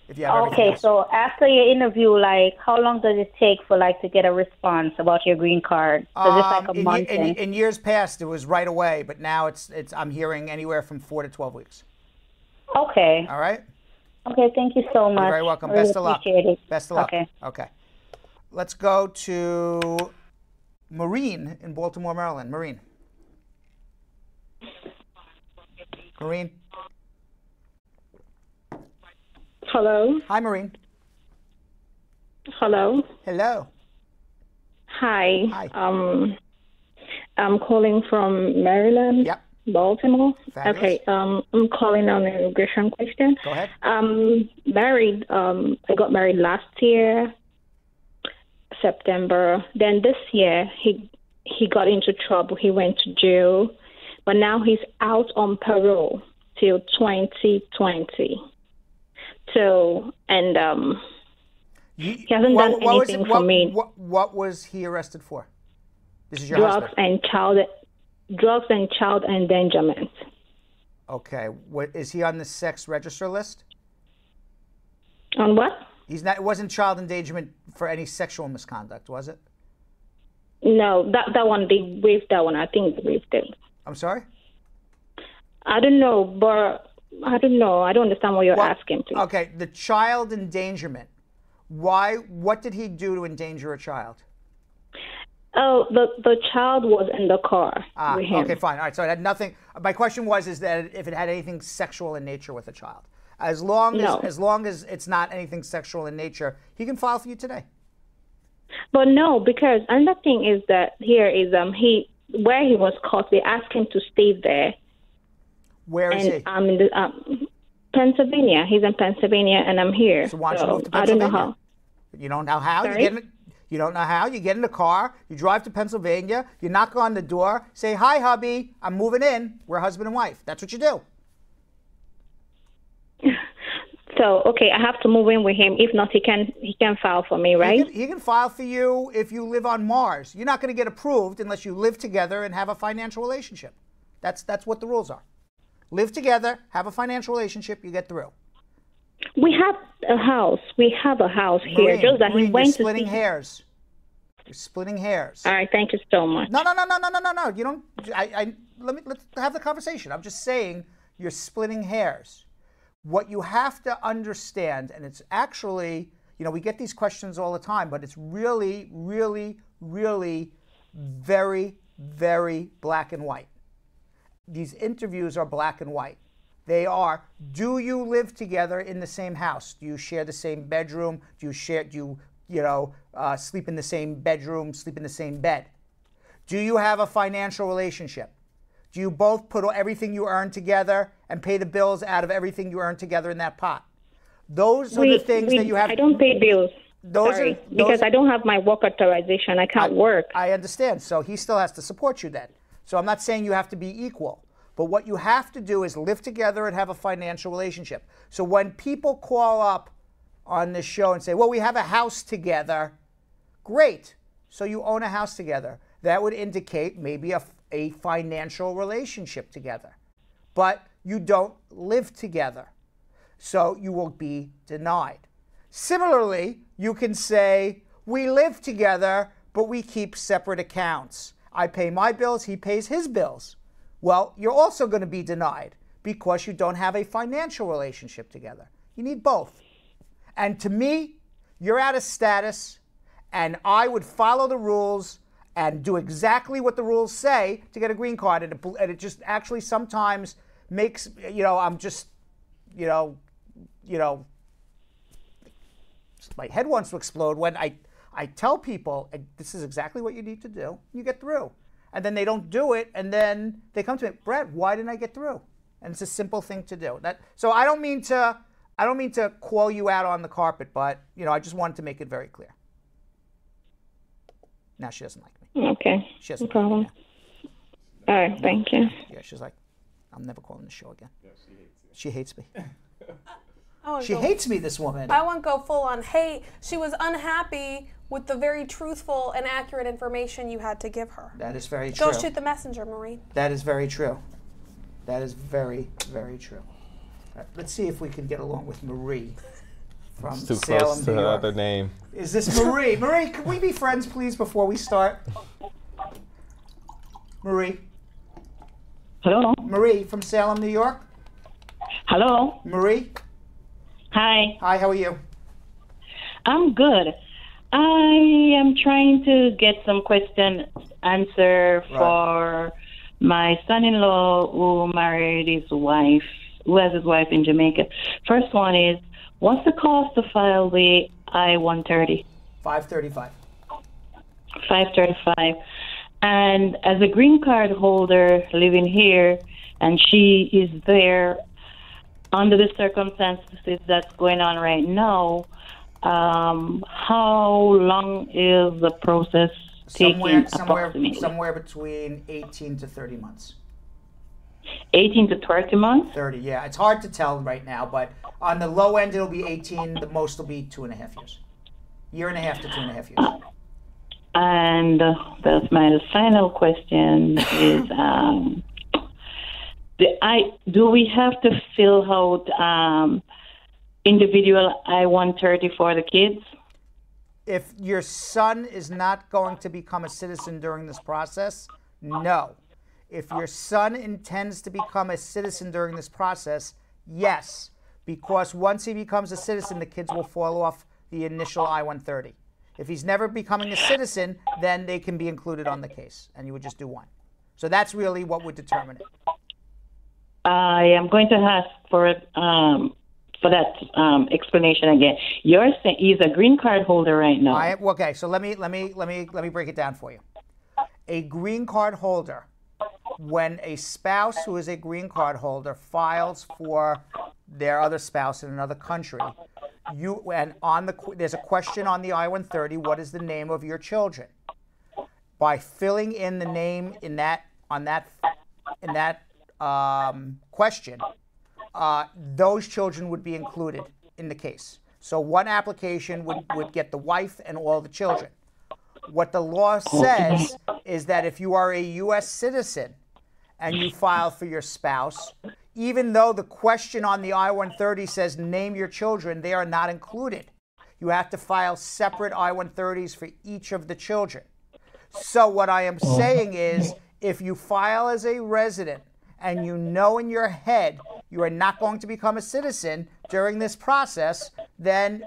If you have everything else. So after your interview, like, how long does it take for to get a response about your green card? Because it's like a month. In years past, it was right away, but now it's I'm hearing anywhere from 4 to 12 weeks. Okay. All right. Okay. Thank you so much. You're very welcome. I really Best of luck. appreciate it. Best of luck. Okay. Okay. Let's go to Maureen in Baltimore, Maryland. Maureen. Hello. Hi, Maureen. Hello. Hello. Hi. Hi. I'm calling from Maryland. Yep. Baltimore. Fabulous. Okay. I'm calling on an immigration question. Go ahead. Married. I got married last year, September. Then this year, he got into trouble. He went to jail, but now he's out on parole till 2020. So, and he hasn't done anything for me. What was he arrested for? This is your drugs husband. Drugs and child endangerment. Okay. Is he on the sex register list? On what? He's not. It wasn't child endangerment for any sexual misconduct, was it? No, that one, they waived that one. I think they waived it. I'm sorry? I don't know, but I don't know. I don't understand what you're asking, please. Okay, the child endangerment. Why? What did he do to endanger a child? Oh, the child was in the car with him. Okay, fine. All right, so it had nothing. My question is that if it had anything sexual in nature with a child. As long as it's not anything sexual in nature, he can file for you today. But no, because another thing is that here is where he was caught, they asked him to stay there. Where is he? I'm in Pennsylvania. He's in Pennsylvania, and I'm here. So why don't you move to I Pennsylvania? don't know how. You don't know how? Sorry? You don't know how? You get in the car, you drive to Pennsylvania, you knock on the door, say, "Hi, hubby, I'm moving in. We're husband and wife." That's what you do. So, okay, I have to move in with him. If not, he can file for me, right? He can file for you if you live on Mars. You're not going to get approved unless you live together and have a financial relationship. That's what the rules are. Live together, have a financial relationship, you get through. We have a house. We have a house here. Just that he went you're splitting hairs. You're splitting hairs. All right, thank you so much. No. You don't. Let's have the conversation. I'm just saying you're splitting hairs. What you have to understand, and it's actually, we get these questions all the time, but it's really, really, really very, very black and white. These interviews are black and white. They are, do you live together in the same house? Do you share the same bedroom? Do you sleep in the same bedroom, sleep in the same bed? Do you have a financial relationship? Do you both put everything you earn together and pay the bills out of everything you earn together in that pot? Those are the things that you have. I don't pay bills. Because I don't have my work authorization. I can't work. I understand. So he still has to support you then. So I'm not saying you have to be equal. But what you have to do is live together and have a financial relationship. So when people call up on this show and say, well, we have a house together, great. So you own a house together. That would indicate maybe a financial relationship together. But you don't live together. So you will be denied. Similarly, you can say, we live together, but we keep separate accounts. I pay my bills, he pays his bills. Well, you're also going to be denied because you don't have a financial relationship together. You need both. And to me, you're out of status, and I would follow the rules and do exactly what the rules say to get a green card. And it just actually sometimes makes, I'm just, my head wants to explode when I tell people, this is exactly what you need to do, you get through. And then they don't do it, and then they come to me, Brett, why didn't I get through? And it's a simple thing to do. So I don't mean to call you out on the carpet, but I just wanted to make it very clear. Now she doesn't like me. Okay. She doesn't no problem. like me. All right, thank you. Yeah, she's like, I'm never calling the show again. Yeah, she hates me. She hates me, this woman. I won't go full on hate. She was unhappy with the very truthful and accurate information you had to give her. That is very true. Go shoot the messenger, Marie. That is very true. That is very, very true. Right, let's see if we can get along with Marie from it's too Salem, close to New the York. other name. Is this Marie? Marie, can we be friends, please, before we start? Marie. Hello. Marie from Salem, New York. Hello. Marie. Hi. Hi, how are you? I'm good. I am trying to get some question answer for my son-in-law who married his wife, who has his wife in Jamaica. First one is, what's the cost to file the I-130? $535. $535. And as a green card holder living here, and she is there under the circumstances that's going on right now, how long is the process taking approximately? Somewhere between 18 to 30 months. 18 to 30 months? 30, yeah. It's hard to tell right now, but on the low end it'll be 18. The most will be 2.5 years. Year and a half to 2.5 years. And that's my final question is, do we have to fill out individual I-130 for the kids? If your son is not going to become a citizen during this process, no. If your son intends to become a citizen during this process, yes. Because once he becomes a citizen, the kids will fall off the initial I-130. If he's never becoming a citizen, then they can be included on the case, and you would just do one. So that's really what would determine it. I am going to ask for that explanation again. You're saying he's a green card holder right now. Okay, so let me break it down for you. A green card holder, when a spouse who is a green card holder files for their other spouse in another country, there's a question on the I-130. What is the name of your children? By filling in the name in that question, those children would be included in the case. So one application would get the wife and all the children. What the law says is that if you are a U.S. citizen and you file for your spouse, even though the question on the I-130 says name your children, they are not included. You have to file separate I-130s for each of the children. So what I am saying is, if you file as a resident and you know in your head you are not going to become a citizen during this process, then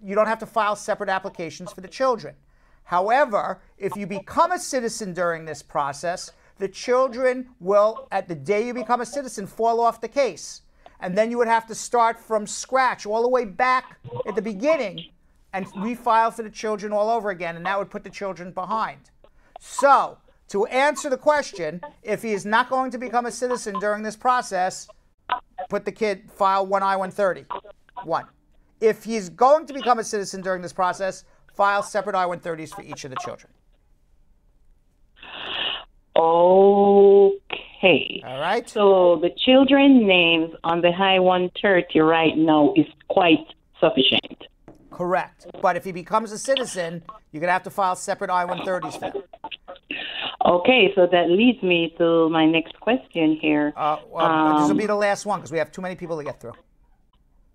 you don't have to file separate applications for the children. However, if you become a citizen during this process, the children will, at the day you become a citizen, fall off the case. And then you would have to start from scratch all the way back at the beginning and refile for the children all over again, and that would put the children behind. So, to answer the question, if he is not going to become a citizen during this process, file one I-130. One. If he's going to become a citizen during this process, file separate I-130s for each of the children. Okay. All right. So the children names on the I-130 right now is quite sufficient. Correct. But if he becomes a citizen, you're going to have to file separate I-130s for them. Okay, so that leads me to my next question here. This will be the last one because we have too many people to get through.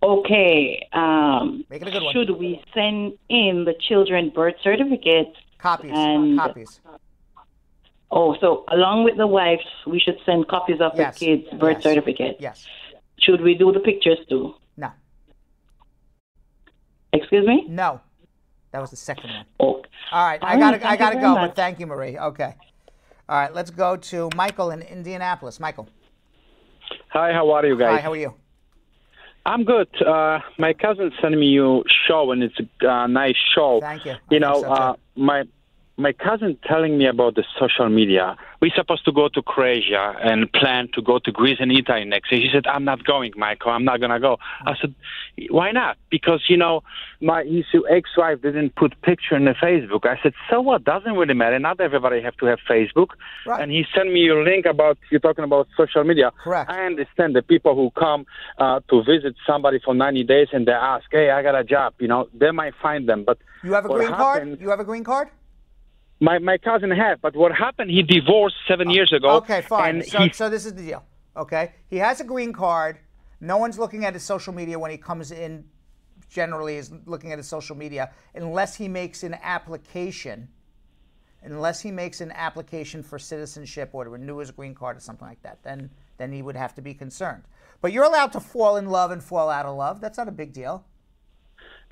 Okay. Make it a good one. Should we send in the children birth certificates? Copies. Copies. Oh, so along with the wives, we should send copies of the kids' birth certificates? Yes. Should we do the pictures too? No. Excuse me? No. That was the second one. Oh. All right. I gotta go, but thank you, Marie. Okay. All right, let's go to Michael in Indianapolis. Michael. Hi, how are you guys? Hi, how are you? I'm good. My cousin sent me your show, and it's a nice show. Thank you. You know, my cousin telling me about the social media. We're supposed to go to Croatia and plan to go to Greece and Italy next year. He said, I'm not going, Michael. I'm not going to go. I said, why not? Because, you know, his ex-wife didn't put picture in the Facebook. I said, so what? Doesn't really matter. Not everybody have to have Facebook. Right. And he sent me a link about, you're talking about social media. Correct. I understand the people who come to visit somebody for 90 days and they ask, hey, I got a job. You know, they might find them. But you have a green card? You have a green card? My cousin had, but what happened, he divorced 7 years ago. Okay, fine. So this is the deal, okay? He has a green card. No one's looking at his social media when he comes in, generally is looking at his social media, unless he makes an application. Unless he makes an application for citizenship or to renew his green card or something like that, then he would have to be concerned. But you're allowed to fall in love and fall out of love. That's not a big deal.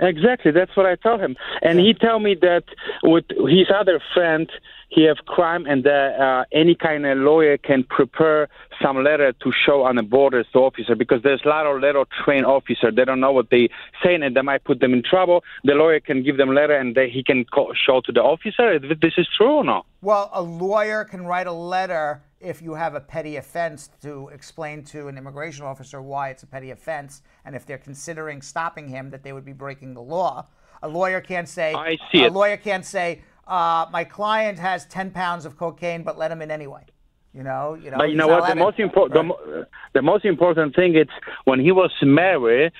Exactly, that's what I told him. And he told me that with his other friend, he have crime and that any kind of lawyer can prepare some letter to show on the borders to officer because there's a lot of little trained officers. They don't know what they saying and they might put them in trouble. The lawyer can give them a letter and he can show to the officer if this is true or not. Well, a lawyer can write a letter if you have a petty offense to explain to an immigration officer why it's a petty offense and if they're considering stopping him that they would be breaking the law. A lawyer can't say. I see a it. lawyer can't say my client has 10 pounds of cocaine, but let him in anyway. You know. But you he's know not what? allowed The most important thing is when he was married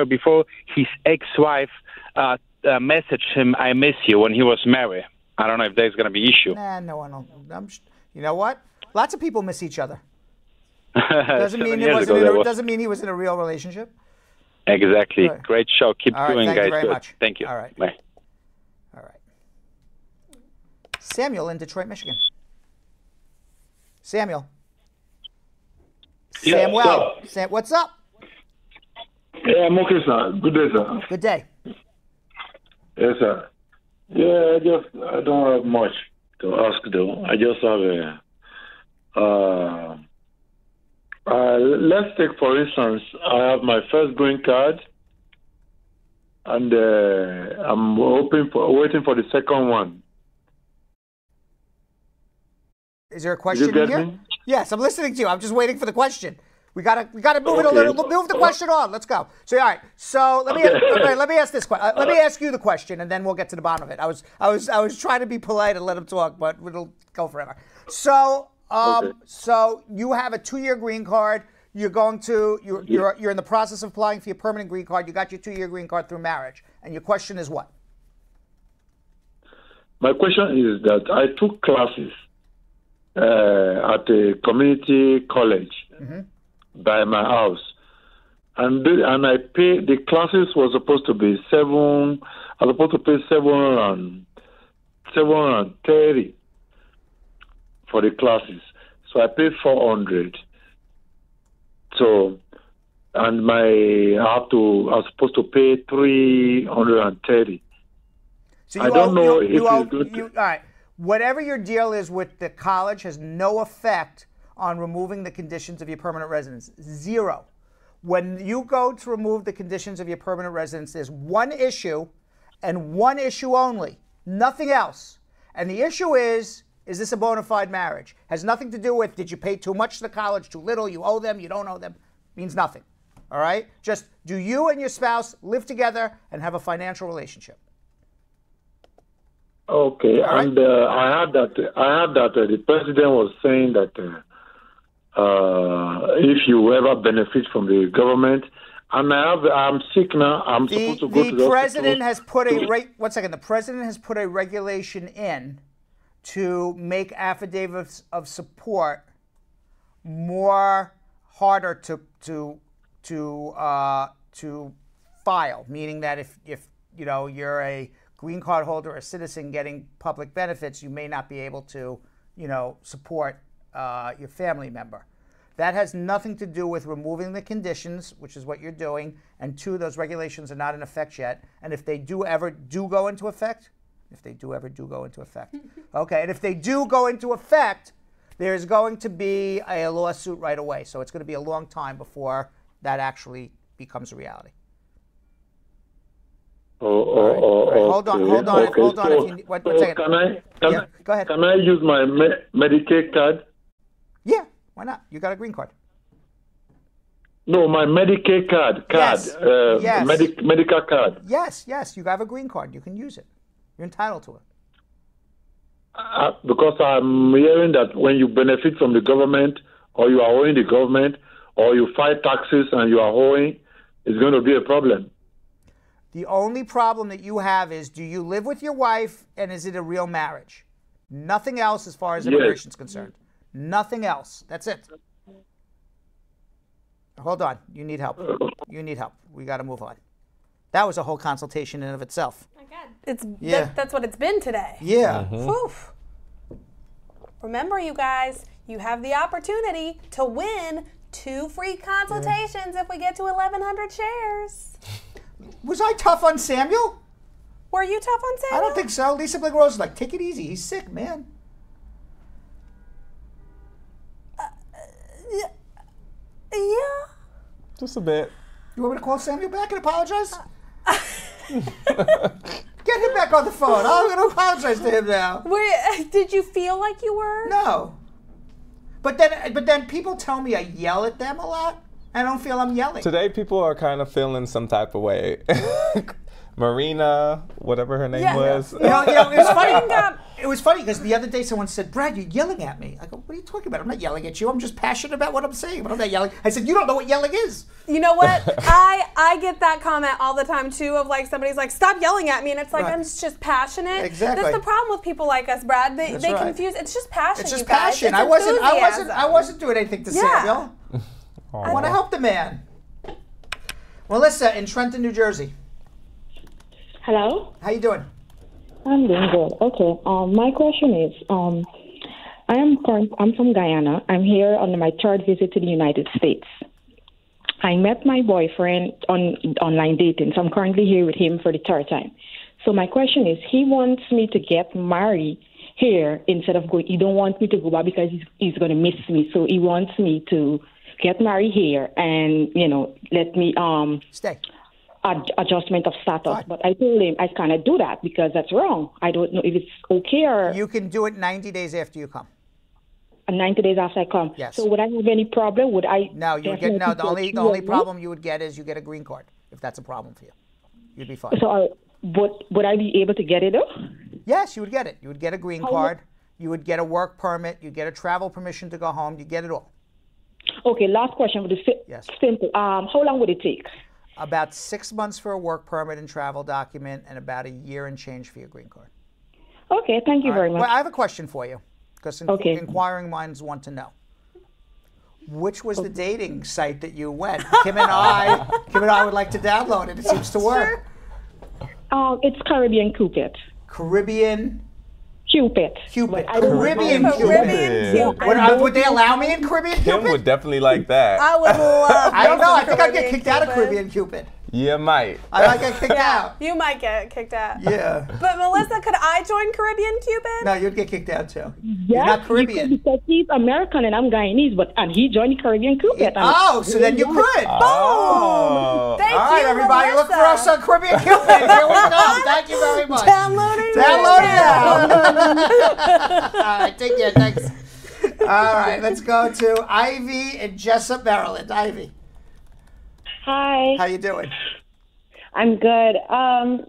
before his ex-wife messaged him, "I miss you," when he was married. I don't know if there's going to be issue. Nah, no one will. You know what? Lots of people miss each other. Doesn't mean he was in a real relationship. Exactly. Good. Great show. Keep All right, doing, thank guys. you very Good. much. Thank you. All right. Bye. All right. Samuel in Detroit, Michigan. Samuel. Yeah, Samuel. What's up? Yeah, I'm okay, sir. Good day, sir. Good day. Yes, sir. Yeah, I don't have much to ask, though. I just have let's take, for instance, I have my first green card, and I'm waiting for the second one. Is there a question Did you in get here? me? Yes, I'm listening to you. I'm just waiting for the question. We gotta move it a little. Move the question on. Let's go. So all right. So let me ask this question. Let me ask you the question, and then we'll get to the bottom of it. I was trying to be polite and let him talk, but it'll go forever. So so you have a 2-year green card. You're in the process of applying for your permanent green card. You got your 2-year green card through marriage, and your question is what? My question is that I took classes at a community college by my house, and I paid. The classes were supposed to be I was supposed to pay $730 for the classes, so I paid $400. So, and I was supposed to pay $330. So I don't know if all it's right. Whatever your deal is with the college has no effect on removing the conditions of your permanent residence. Zero. When you go to remove the conditions of your permanent residence, there's one issue and one issue only, nothing else. And the issue is this a bona fide marriage? Has nothing to do with did you pay too much to the college, too little, you owe them, you don't owe them. Means nothing. All right? Just do you and your spouse live together and have a financial relationship? Okay, right. And I heard that the president was saying that if you ever benefit from the government, and I'm sick now, I'm supposed to go to the The president has put The president has put a regulation in to make affidavits of support more harder to file, meaning that if you're a green card holder or a citizen getting public benefits, you may not be able to, support your family member. That has nothing to do with removing the conditions, which is what you're doing. And 2, those regulations are not in effect yet. And if they do go into effect, okay, and if they do go into effect, there's going to be a lawsuit right away. So it's going to be a long time before that actually becomes a reality. Hold on. One second. Go ahead. Can I use my Medicaid card? Yeah, why not? You got a green card. No, my Medicaid card. Yes. Medical card. Yes, you have a green card. You can use it. You're entitled to it. Because I'm hearing that when you benefit from the government, or you are owing the government, or you file taxes and you are owing, it's going to be a problem. The only problem that you have is, do you live with your wife, and is it a real marriage? Nothing else as far as immigration is concerned. Nothing else. That's it. Hold on. You need help. We got to move on. That was a whole consultation in of itself. Oh my God. That's what it's been today. Yeah. Whew. Remember, you guys, you have the opportunity to win 2 free consultations if we get to 1,100 shares. Was I tough on Samuel? Were you tough on Samuel? I don't think so. Lisa Big Rose was like, take it easy. He's sick, man. Yeah. Just a bit. You want me to call Samuel back and apologize? Get him back on the phone. I'm going to apologize to him now. Did you feel like you were? No. But then people tell me I yell at them a lot. I don't feel I'm yelling. Today people are kind of feeling some type of way. Marina, whatever her name was. It was funny. It was funny because the other day someone said, "Brad, you're yelling at me." I go, "What are you talking about? I'm not yelling at you. I'm just passionate about what I'm saying, but I'm not yelling." I said, "You don't know what yelling is." You know what? I get that comment all the time too of like somebody's like, "Stop yelling at me," and it's like I'm just passionate. Exactly. That's the problem with people like us, Brad. They confuse. It's just passion. It's just you guys. passion. It's I wasn't doing anything to Samuel. I want to help the man. Melissa in Trenton, New Jersey. Hello. How you doing? I'm doing good. Okay. My question is, I'm from Guyana. I'm here on my third visit to the United States. I met my boyfriend on online dating, so I'm currently here with him for the third time. So my question is, he wants me to get married here instead of going. He don't want me to go back because he's going to miss me. So he wants me to get married here and let me stay. Adjustment of status. Fine. But I told him I cannot do that because that's wrong. I don't know if it's okay or... You can do it 90 days after you come. 90 days after I come? Yes. So would I have any problem? Would I... No, you would get... No, the only problem you would get is you get a green card, if that's a problem for you. You'd be fine. So would I be able to get it though? Yes, you would get it. You would get a green card. You would get a work permit. You get a travel permission to go home. You get it all. Okay, last question. Simple. How long would it take? About 6 months for a work permit and travel document, and about a year and change for your green card. Okay, thank you very much. Well, I have a question for you, because inquiring minds want to know. Which was the dating site that you went? Kim and I would like to download it. It seems to work. It's Caribbean Cupid. Caribbean Cupid. Caribbean Cupid. Would they allow me in Caribbean Cupid? Kim would definitely like that. I would love. I don't know. I think I'd get kicked out of Caribbean Cupid. You might. I might get kicked out. You might get kicked out. Yeah. But Melissa, could I join Caribbean Cupid? No, you'd get kicked out too. Yeah, you're not Caribbean. Because he's American and I'm Guyanese, and he joined Caribbean Cupid. So then you could. Oh. Thank you, All right, everybody, Melissa. look for us on Caribbean Cupid. Here we go. Thank you very much. Download it now. All right, take care. Thanks. All right, let's go to Ivy in Jessup, Maryland. Ivy. Hi. How you doing? I'm good.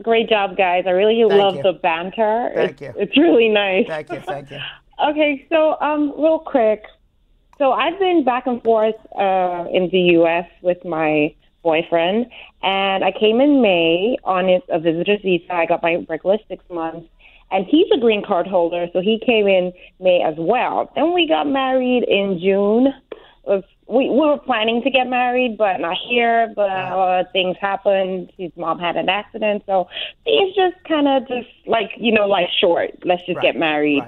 Great job, guys. I really love the banter. Thank you. It's really nice. Thank you. Thank you. Okay, so real quick. So I've been back and forth in the U.S. with my boyfriend, and I came in May on a visitor's visa. I got my regular 6 months, and he's a green card holder, so he came in May as well. Then we got married in June. We were planning to get married, but not here. But things happened. His mom had an accident, so things just kind of life short. Let's just get married,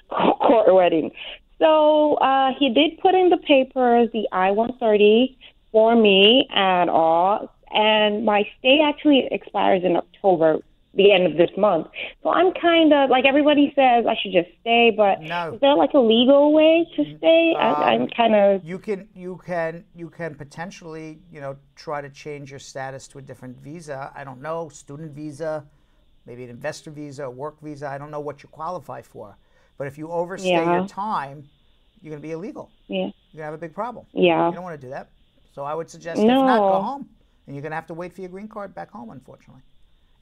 court wedding. So he did put in the papers, the I-130 for me and all, and my stay actually expires in October, the end of this month. So I'm kind of like everybody says I should just stay, but is there like a legal way to stay? I'm kind of. You can potentially try to change your status to a different visa. I don't know, student visa, maybe an investor visa, a work visa. I don't know what you qualify for, but if you overstay your time, you're going to be illegal. Yeah, you're going to have a big problem. Yeah, you don't want to do that. So I would suggest if not, go home, and you're going to have to wait for your green card back home, unfortunately.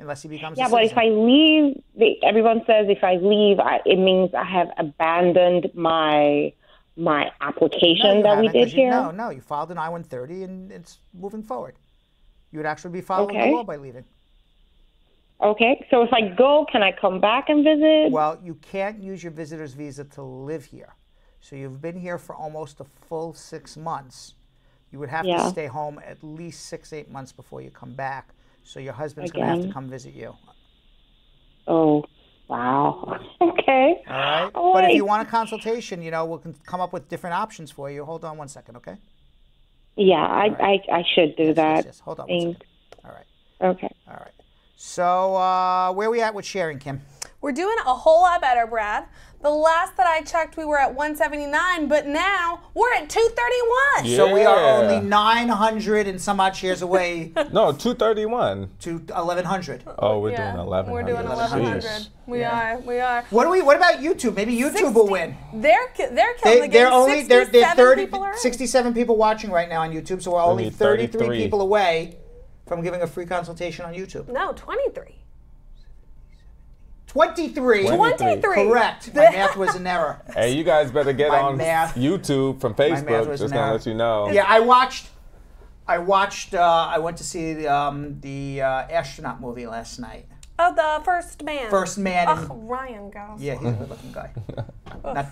Unless he becomes a citizen. But if I leave, everyone says if I leave, it means I have abandoned my application that we did here. No, you filed an I-130 and it's moving forward. You would actually be following the law by leaving. Okay, so if I go, can I come back and visit? Well, you can't use your visitor's visa to live here. So you've been here for almost a full 6 months. You would have to stay home at least 6-8 months before you come back. So your husband's going to have to come visit you. Oh, wow. Okay. All right. But if you want a consultation, we can come up with different options for you. Hold on 1 second, okay? Yeah, I should do that. Yes. Hold on 1 second. All right. Okay. All right. So where are we at with sharing, Kim? We're doing a whole lot better, Brad. The last that I checked, we were at 179, but now we're at 231. Yeah. So we are only 900 and some odd shares away. No, 231. To 1,100. Oh, we're doing 1,100. We're doing 1,100. We are. What about YouTube? Maybe YouTube will win. They're killing the game. They're 67 people watching right now on YouTube, so we're only 33 people away from giving a free consultation on YouTube? No, 23. 23. 23. Correct. My math was an error. Hey, you guys better get on YouTube from math Facebook. was Just an gonna error. let you know. Yeah, I went to see the astronaut movie last night. Oh, the First Man. First Man. Oh, Ryan Gosling. Yeah, he's a good-looking guy.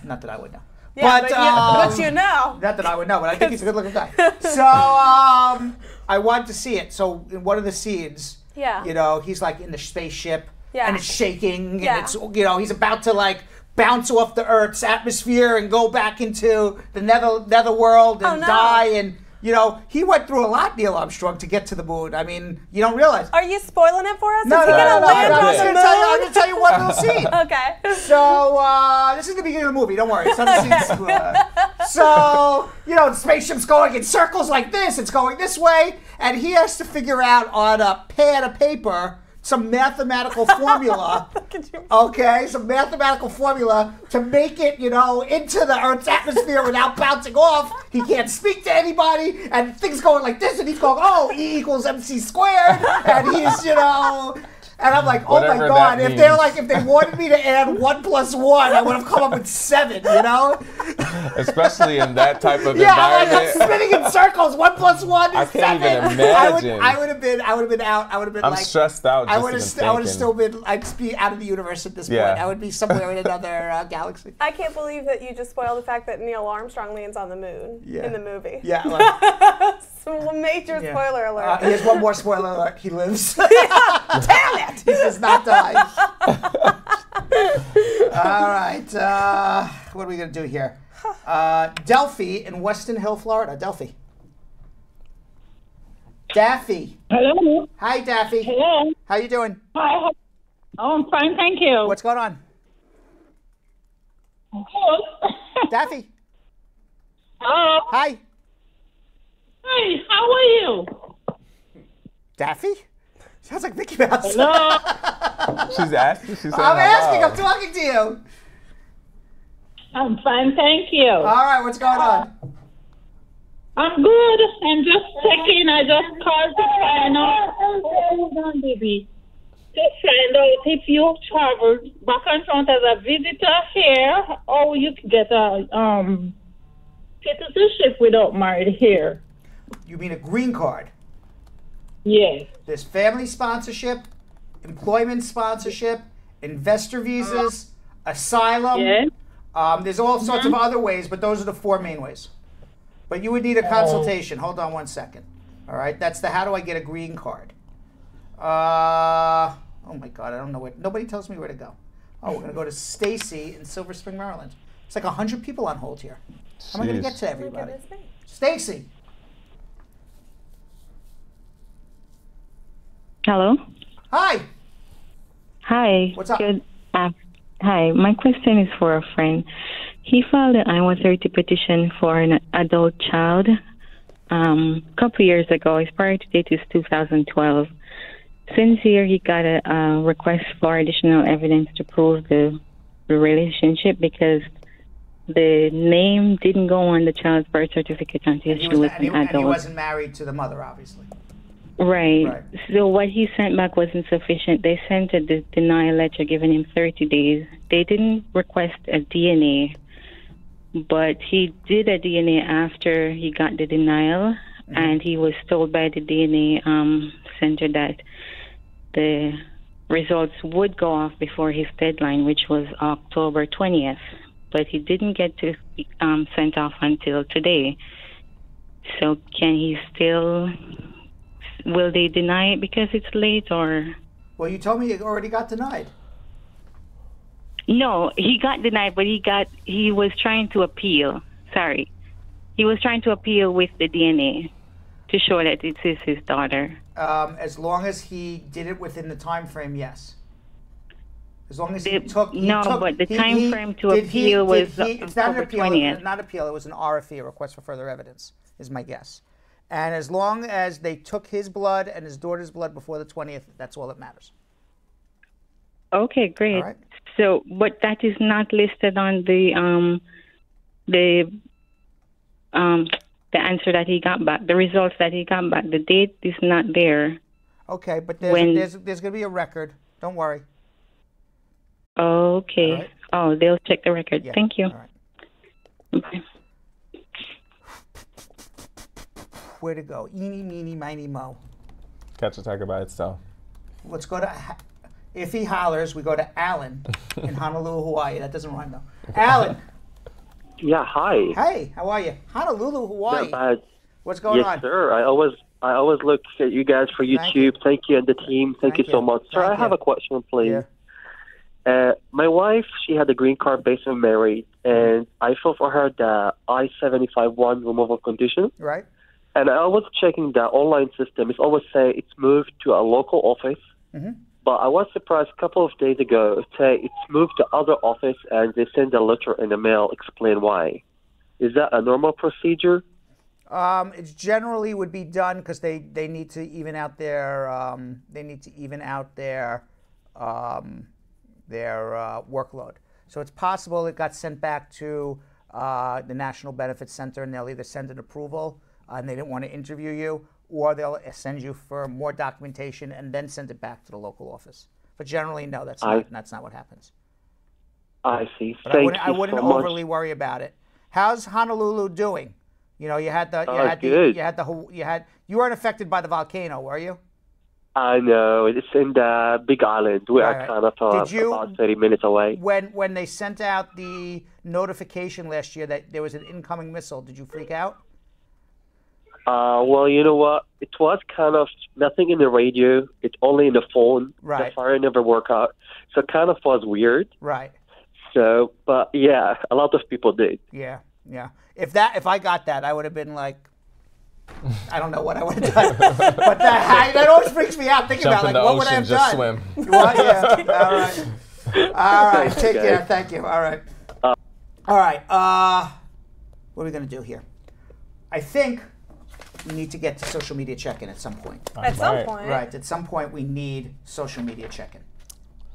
not that I would know. Yeah, but you know. Not that I would know, but I think he's a good-looking guy. So I wanted to see it. So in one of the scenes, you know, he's like in the spaceship, and it's shaking, and it's, you know, he's about to like bounce off the Earth's atmosphere and go back into the netherworld and die. And you know, he went through a lot, Neil Armstrong, to get to the moon. I mean, you don't realize. Are you spoiling it for us? No, Is he gonna land on the moon? I'm going to tell you one little scene. Okay. So, this is the beginning of the movie. Don't worry. It's not the scene. So, you know, the spaceship's going in circles like this. It's going this way. And he has to figure out on a pad of paper some mathematical formula. Okay, some mathematical formula to make it, you know, into the Earth's atmosphere without bouncing off. He can't speak to anybody, and things going like this, and he's going, oh, E equals MC squared, and he's, you know, and I'm like, oh my God, if they wanted me to add 1 + 1, I would have come up with 7, you know? Especially in that type of yeah, environment. I'm like spinning in circles. 1 + 1 is I 7. can't even imagine. I would have been out. I would have been I'm like stressed out. I would have still been. I'd be out of the universe at this point. I would be somewhere in another galaxy. I can't believe that you just spoiled the fact that Neil Armstrong lands on the moon in the movie. Yeah. Like, major spoiler alert. Here's one more spoiler alert. He lives. Damn it! He does not die. All right. What are we going to do here? Delphi in Weston Hill, Florida. Delphi. Daffy. Hello. Hi, Daffy. Hello. How you doing? Hi. Oh, I'm fine, thank you. What's going on? Daffy. Hello. Hi. Hi, how are you? Daffy? Sounds like Mickey Mouse. Hello. She's asking. She's saying I'm asking. hello. I'm talking to you. I'm fine, thank you. All right, what's going on? I'm good. I'm just checking. I just called to find out. Hold on, baby. To find out if you traveled back and front as a visitor here, or you could get a citizenship without married here. You mean a green card? Yes. There's family sponsorship, employment sponsorship, investor visas, asylum. Yes. There's all sorts of other ways, but those are the 4 main ways. But you would need a consultation. Hold on one second. All right, that's the how do I get a green card? Oh my God, I don't know where. Nobody tells me where to go. Oh, we're gonna go to Stacy in Silver Spring, Maryland. It's like 100 people on hold here. How am I gonna get to everybody? Stacy. Hello. Hi. Hi. What's up? Good. Hi. My question is for a friend. He filed an I-130 petition for an adult child a couple years ago. His priority date is 2012. Since here, he got a request for additional evidence to prove the relationship because the name didn't go on the child's birth certificate until she was an adult. And he wasn't married to the mother, obviously. Right. So what he sent back wasn't sufficient. They sent a denial letter giving him 30 days. They didn't request a DNA, but he did a DNA after he got the denial, and he was told by the DNA center that the results would go off before his deadline, which was October 20th. But he didn't get to sent off until today. So can he still... Will they deny it because it's late, or? Well, you told me it already got denied. No, he got denied, but he was trying to appeal. Sorry. He was trying to appeal with the DNA to show that it is his daughter. As long as he did it within the time frame, yes. As long as he took... but the time frame to appeal was it's not an appeal, 20th. not appeal, it was an RFE, a request for further evidence, is my guess. And as long as they took his blood and his daughter's blood before the 20th, that's all that matters. Okay, great. All right. So, but that is not listed on the answer that he got back, the results that he got back. The date is not there Okay, but there's going to be a record. Don't worry. Okay. Right. Oh, they'll check the record. Yeah. Thank you. All right. Okay. Where to go? Eeny, meeny, miny, mo. Catch a tiger by its tail. Let's go to, if he hollers, we go to Alan in Honolulu, Hawaii. That doesn't rhyme, though. Alan. Yeah, hi. Hey, how are you? Honolulu, Hawaii. Not bad. What's going on? Yes, sir. I always look at you guys for YouTube. Thank you and the team. Thank you so much. Sir, I have a question, please. My wife, she had a green card based on married, and I filled for her the I-75-1 removal condition. Right. And I was checking the online system. It's always say it's moved to a local office. Mm-hmm. But I was surprised a couple of days ago. Say it's moved to other office, and they send a letter in the mail explain why. Is that a normal procedure? It generally would be done because they need to even out their workload. So it's possible it got sent back to the National Benefits Center, and they'll either send an approval and they didn't want to interview you, or they'll send you for more documentation and then send it back to the local office. But generally, no, that's not what happens. I see. But I wouldn't so overly worry about it. How's Honolulu doing? You know, you weren't affected by the volcano, were you? I know. It's in the Big Island. We are kind of about 30 minutes away. When they sent out the notification last year that there was an incoming missile, did you freak out? Well, you know what? It was kind of nothing in the radio. It's only in the phone. Right. The fire never worked out. So it kind of was weird. Right. So, but yeah, a lot of people did. Yeah, yeah. If I got that, I would have been like, I don't know what I would have done. But that always freaks me out thinking about, like, what would I have done? Swim. Well, yeah. All right. All right. Take care. Thank you. All right. All right. What are we going to do here? I think we need to get to social media check-in at some point. At some point. Right. At some point, we need social media check-in.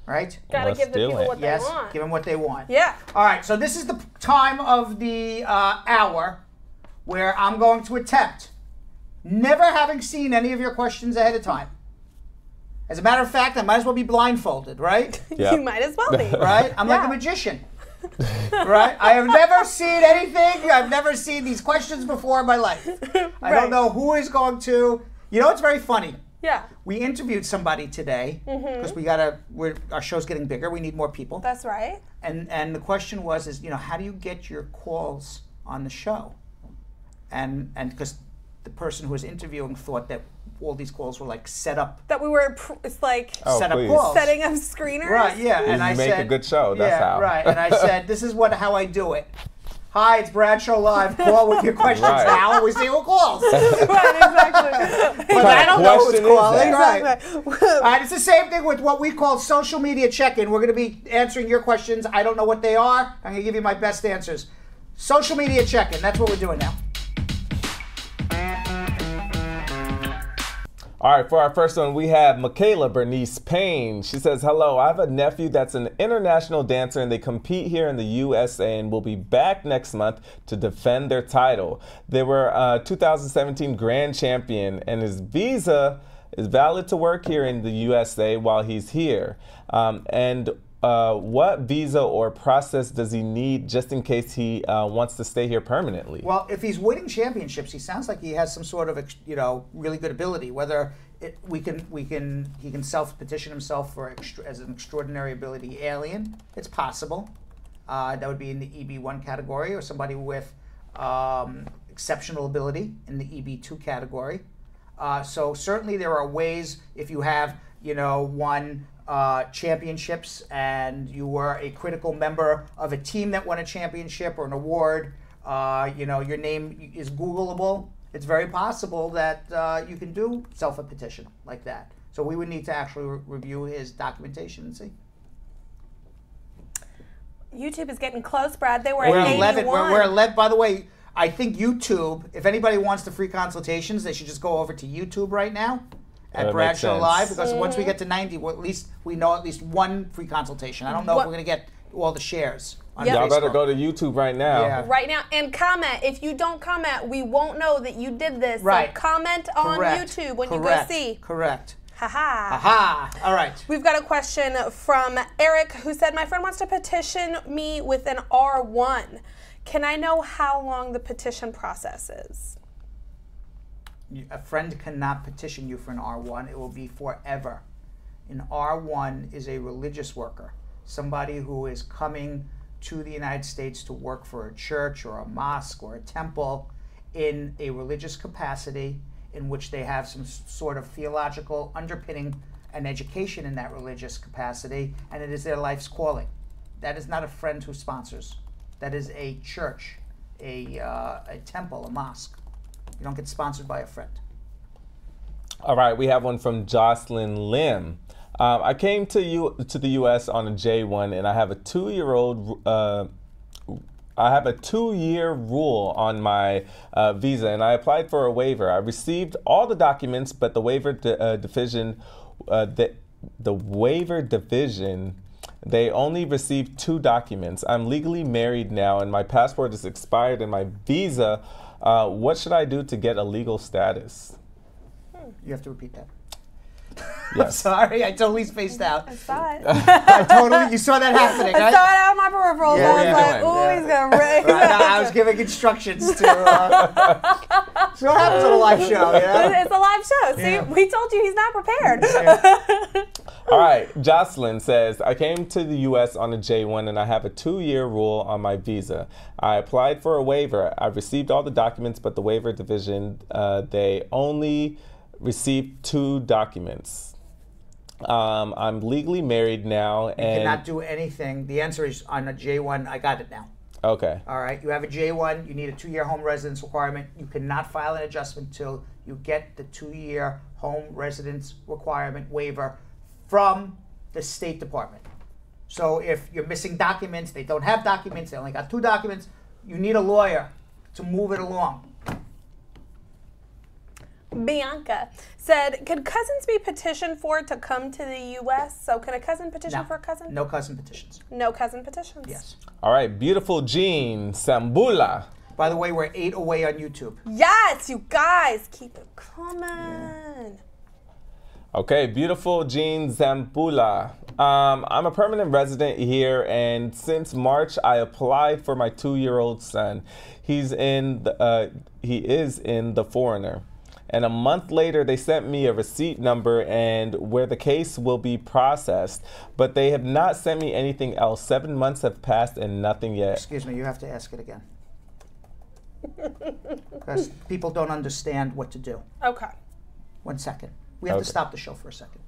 Right? Gotta give the people what they want. Yes, give them what they want. Yeah. All right, so this is the time of the hour where I'm going to attempt, never having seen any of your questions ahead of time. As a matter of fact, I might as well be blindfolded, right? You might as well be. Right? I'm like a magician. Right? I have never seen anything. I've never seen these questions before in my life. I don't know who is going to. You know, it's very funny. Yeah. We interviewed somebody today because our show's getting bigger. We need more people. That's right. And the question was, how do you get your calls on the show? And because the person who was interviewing thought that all these calls were like set up. That we were, it's like set up calls. Setting up screeners. Right, yeah. And I said, make a good show, that's how. Right, and I said, this is how I do it. Hi, it's Bradshaw Live. Call with your questions now, and we see who calls. Right, exactly. But I don't know who's calling. Exactly. Right. All right, it's the same thing with what we call social media check-in. We're going to be answering your questions. I don't know what they are. I'm going to give you my best answers. Social media check-in. That's what we're doing now. All right, for our first one, we have Michaela Bernice Payne. She says, hello, I have a nephew that's an international dancer and they compete here in the USA and will be back next month to defend their title. They were 2017 grand champion and his visa is valid to work here in the USA while he's here. What visa or process does he need just in case he wants to stay here permanently? Well, if he's winning championships, he sounds like he has some sort of really good ability. Whether he can self-petition himself for as an extraordinary ability alien, it's possible. That would be in the EB1 category, or somebody with exceptional ability in the EB2 category. So certainly there are ways if you have won championships and you were a critical member of a team that won a championship or an award, your name is Googleable. It's very possible that you can do self-a-petition like that. So we would need to actually review his documentation and see. YouTube is getting close, Brad. They were we're at 11. 81. We're 11. By the way, I think YouTube, if anybody wants the free consultations, they should just go over to YouTube right now at Bradshaw Live, because once we get to 90, we know at least one free consultation. I don't know if we're going to get all the shares on Y'all Facebook. better go to YouTube right now. Yeah. Right now, and comment. If you don't comment, we won't know that you did this. Right. So comment on YouTube when you go see. Correct. Haha. Aha. All right. We've got a question from Eric who said, my friend wants to petition me with an R1. Can I know how long the petition process is? A friend cannot petition you for an R1. It will be forever. An R1 is a religious worker, somebody who is coming to the United States to work for a church or a mosque or a temple in a religious capacity in which they have some sort of theological underpinning and education in that religious capacity, and it is their life's calling. That is not a friend who sponsors. That is a church, a temple, a mosque. You don't get sponsored by a friend. All right, we have one from Jocelyn Lim. I came to the U.S. on a J1, and I have a 2-year-old. I have a 2-year rule on my visa, and I applied for a waiver. I received all the documents, but the waiver division, they only received 2 documents. I'm legally married now, and my passport is expired, and my visa. What should I do to get a legal status? You have to repeat that. Yes. I'm sorry, I totally spaced out. I saw it. You saw that happening. I saw it out of my peripherals. Yeah, I was like, ooh, he's going to raise. I was giving instructions to. So what happens on a live show? You know? It's a live show. See, we told you he's not prepared. All right, Jocelyn says, I came to the U.S. on a J1 and I have a 2-year rule on my visa. I applied for a waiver. I received all the documents, but the waiver division, they only received 2 documents. I'm legally married now. You cannot do anything. The answer is on a J1, I got it now. Okay. All right, you have a J1, you need a 2-year home residence requirement. You cannot file an adjustment until you get the 2-year home residence requirement waiver from the State Department. So if you're missing documents, they don't have documents, they only got 2 documents, you need a lawyer to move it along. Bianca said, could cousins be petitioned for to come to the U.S.? So can a cousin petition for a cousin? No cousin petitions. No cousin petitions? Yes. All right, beautiful Jean Sambula. By the way, we're 8 away on YouTube. Yes, you guys, keep it coming. Okay, beautiful Jean Zambula. I'm a permanent resident here, and since March, I applied for my 2-year-old son. He is in the Foreigner. And a month later, they sent me a receipt number and where the case will be processed. But they have not sent me anything else. 7 months have passed and nothing yet. Excuse me, you have to ask it again. Because people don't understand what to do. Okay. 1 second. We have to stop the show for a second.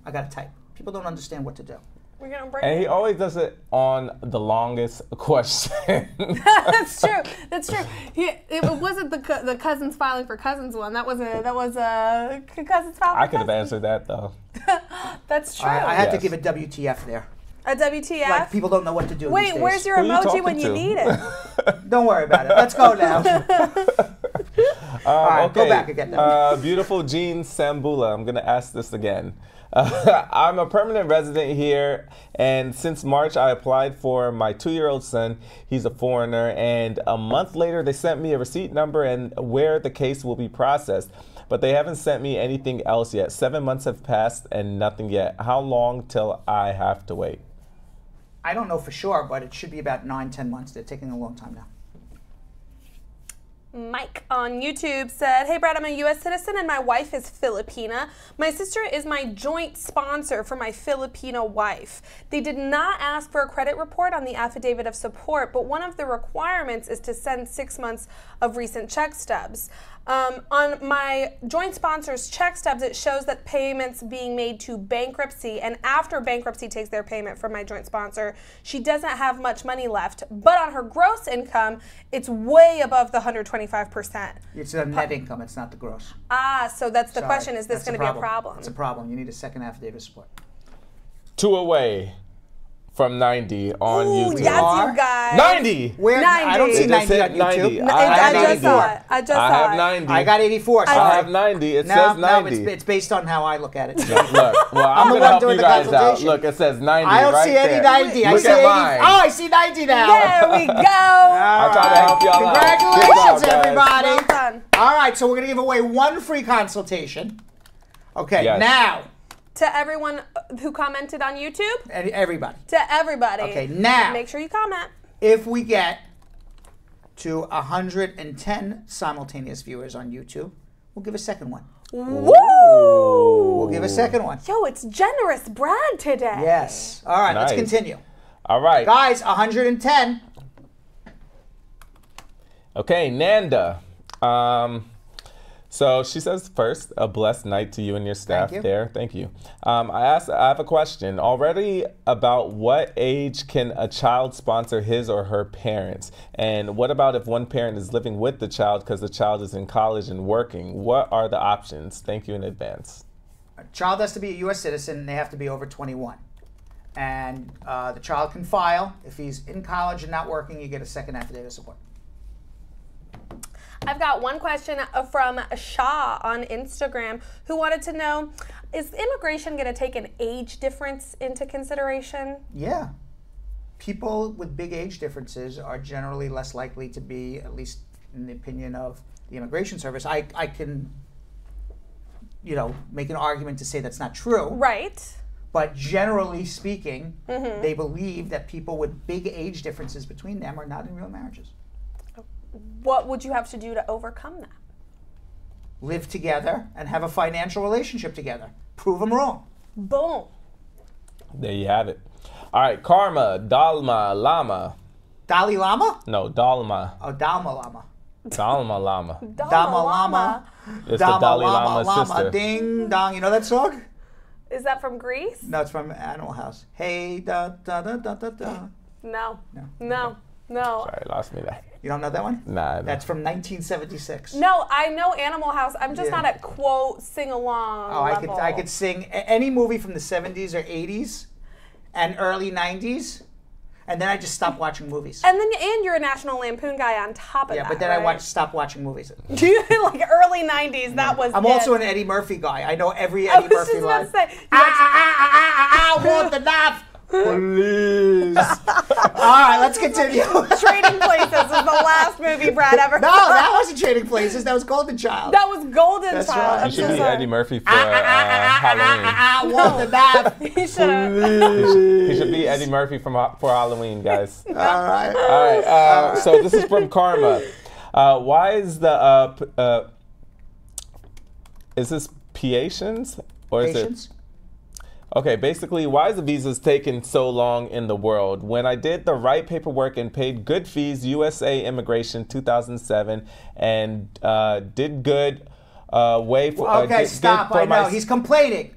I got to type. People don't understand what to do. We're gonna break. And he always does it on the longest question. That's true. That's true. It wasn't the cousins filing for cousins one. That was cousins filing. I could have answered that though. That's true. I had to give a WTF there. A WTF? Like people don't know what to do. Wait, these days. where's your emoji when you need it? Don't worry about it. Let's go now. All right, okay. go back again. Beautiful Jean Sambula. I'm gonna ask this again. I'm a permanent resident here, and since March I applied for my 2-year-old son. He's a foreigner, and a month later they sent me a receipt number and where the case will be processed. But they haven't sent me anything else yet. 7 months have passed and nothing yet. How long till I have to wait? I don't know for sure, but it should be about 9-10 months. They're taking a long time now. Mike on YouTube said, hey Brad, I'm a U.S. citizen and my wife is Filipina. My sister is my joint sponsor for my Filipino wife. They did not ask for a credit report on the affidavit of support, but one of the requirements is to send 6 months of recent check stubs. On my joint sponsor's check stubs, it shows that payments being made to bankruptcy, and after bankruptcy takes their payment from my joint sponsor, she doesn't have much money left, but on her gross income, it's way above the 125%. It's a net income, it's not the gross. Ah, so that's the question, is this going to be a problem? It's a problem. You need a second affidavit of support. 2 away from 90 on YouTube. Yes, you guys. 90! Where? 90. I don't see 90 on YouTube. 90. I just saw it. I just saw it. I have 90. I got 84. Sorry. I have 90. It says 90. No, it's based on how I look at it. Look, well, I'm going to help you guys out. Look, it says 90 I don't right see any there. 90. I Look see at 80. mine. Oh, I see 90 now. There we go. I try to help y'all out. Congratulations, Good job, everybody. Well done. All right, so we're going to give away 1 free consultation. Okay, Yes. now, To everyone who commented on YouTube? Everybody. To everybody. Okay, now. Make sure you comment. If we get to 110 simultaneous viewers on YouTube, we'll give a second one. Woo! We'll give a second one. Yo, it's generous Brad today. Yes. All right, let's continue. All right. Guys, 110. Okay, Nanda. So she says first, a blessed night to you and your staff there. Thank you. I have a question already about what age can a child sponsor his or her parents? And what about if one parent is living with the child because the child is in college and working? What are the options? Thank you in advance. A child has to be a U.S. citizen and they have to be over 21. And the child can file. If he's in college and not working, you get a second affidavit of support. I've got one question from Shah on Instagram who wanted to know, is immigration going to take an age difference into consideration? Yeah. People with big age differences are generally less likely to be, at least in the opinion of the Immigration Service. I can, make an argument to say that's not true. Right. But generally speaking, they believe that people with big age differences between them are not in real marriages. What would you have to do to overcome that? Live together and have a financial relationship together. Prove them wrong. Boom. There you have it. All right, Karma, Dalma, Lama. Dalai Lama? No, Dalma. Oh, Dalma Lama. Dalma Lama. Dalma Lama. It's the Dalai Lama's sister. Ding dong. You know that song? Is that from Greece? No, it's from Animal House. Hey, da da da da da da. No. No. Sorry, lost me that. You don't know that one? Nah. That's from 1976. No, I know Animal House. I'm just not at quote sing along. Oh, level. I could sing any movie from the 70s or 80s and early 90s, and then I just stopped watching movies. And you're a National Lampoon guy on top of that. Yeah, but then I stopped watching movies. Like early 90s, that was I'm also an Eddie Murphy guy. I know every Eddie Murphy line. I want the knife. Please. All right, let's continue. Trading Places is the last movie Brad ever No, that wasn't Trading Places. That was Golden Child. That was Golden That's Child. Right. You should be Eddie Murphy for Halloween. I want the knife. He should be Eddie Murphy for Halloween, guys. All right. All right. So this is from Karma. Why is the is this Patience or is it? Okay, basically, why is the visas taking so long in the world? When I did the right paperwork and paid good fees, USA Immigration 2007, and did good Okay, stop. I know. He's complaining.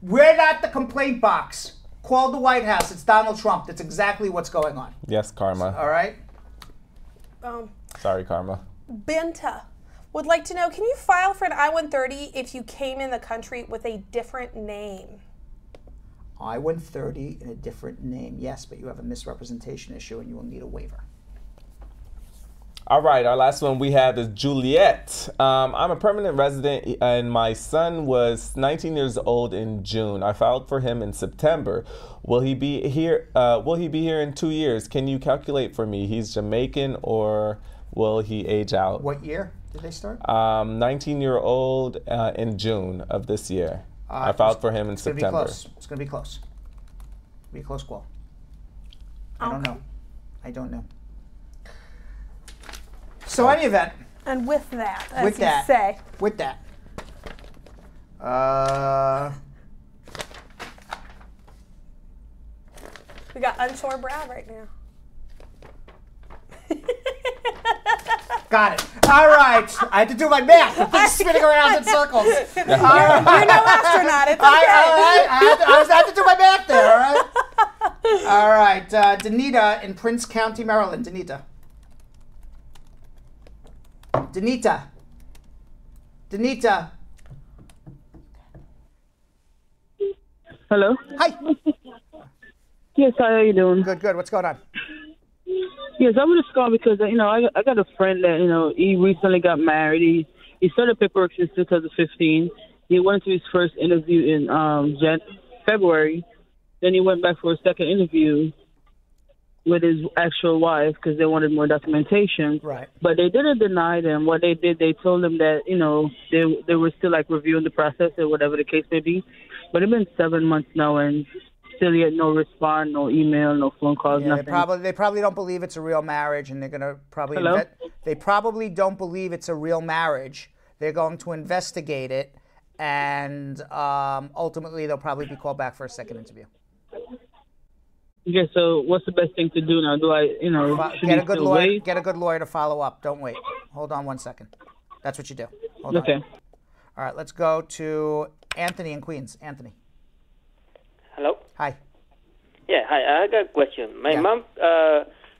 We're not the complaint box. Call the White House. It's Donald Trump. That's exactly what's going on. Yes, Karma. All right? Sorry, Karma. Benta would like to know, can you file for an I-130 if you came in the country with a different name? I-130 in a different name, yes, but you have a misrepresentation issue and you will need a waiver. All right, our last one we have is Juliet. I'm a permanent resident and my son was 19 years old in June. I filed for him in September. Will he be here in 2 years? Can you calculate for me? He's Jamaican or will he age out? What year did they start? 19-year-old in June of this year. I filed for him in September. It's going to be close. Be a close call. I don't know. So any event. And with that, as with you that, say. With that. We got unsure Brad right now. Got it. All right. I had to do my math. I'm spinning around in circles. You're no astronaut. It's okay. I had to do my math there, all right? All right. Danita in Prince County, Maryland. Danita. Hello? Hi. Yes, how are you doing? Good. What's going on? Yes, I was just calling because, I got a friend that, he recently got married. He started paperwork since 2015. He went to his first interview in February. Then he went back for a second interview with his actual wife because they wanted more documentation. Right. But they didn't deny them. What they did, they told them that, they were still, reviewing the process or whatever the case may be. But it's been 7 months now, and still yet no response, no email, no phone calls, Yeah, nothing. they probably don't believe it's a real marriage, and they're gonna probably Hello? they probably don't believe it's a real marriage. They're going to investigate it, and ultimately they'll probably be called back for a second interview. Okay, so what's the best thing to do now? Do I, should Get we a good still lawyer. wait? Get a good lawyer to follow up. Don't wait. Hold on 1 second. That's what you do. Hold Okay. on. All right, let's go to Anthony in Queens. Anthony. Hello? Hi. Yeah, hi. I got a question. My mom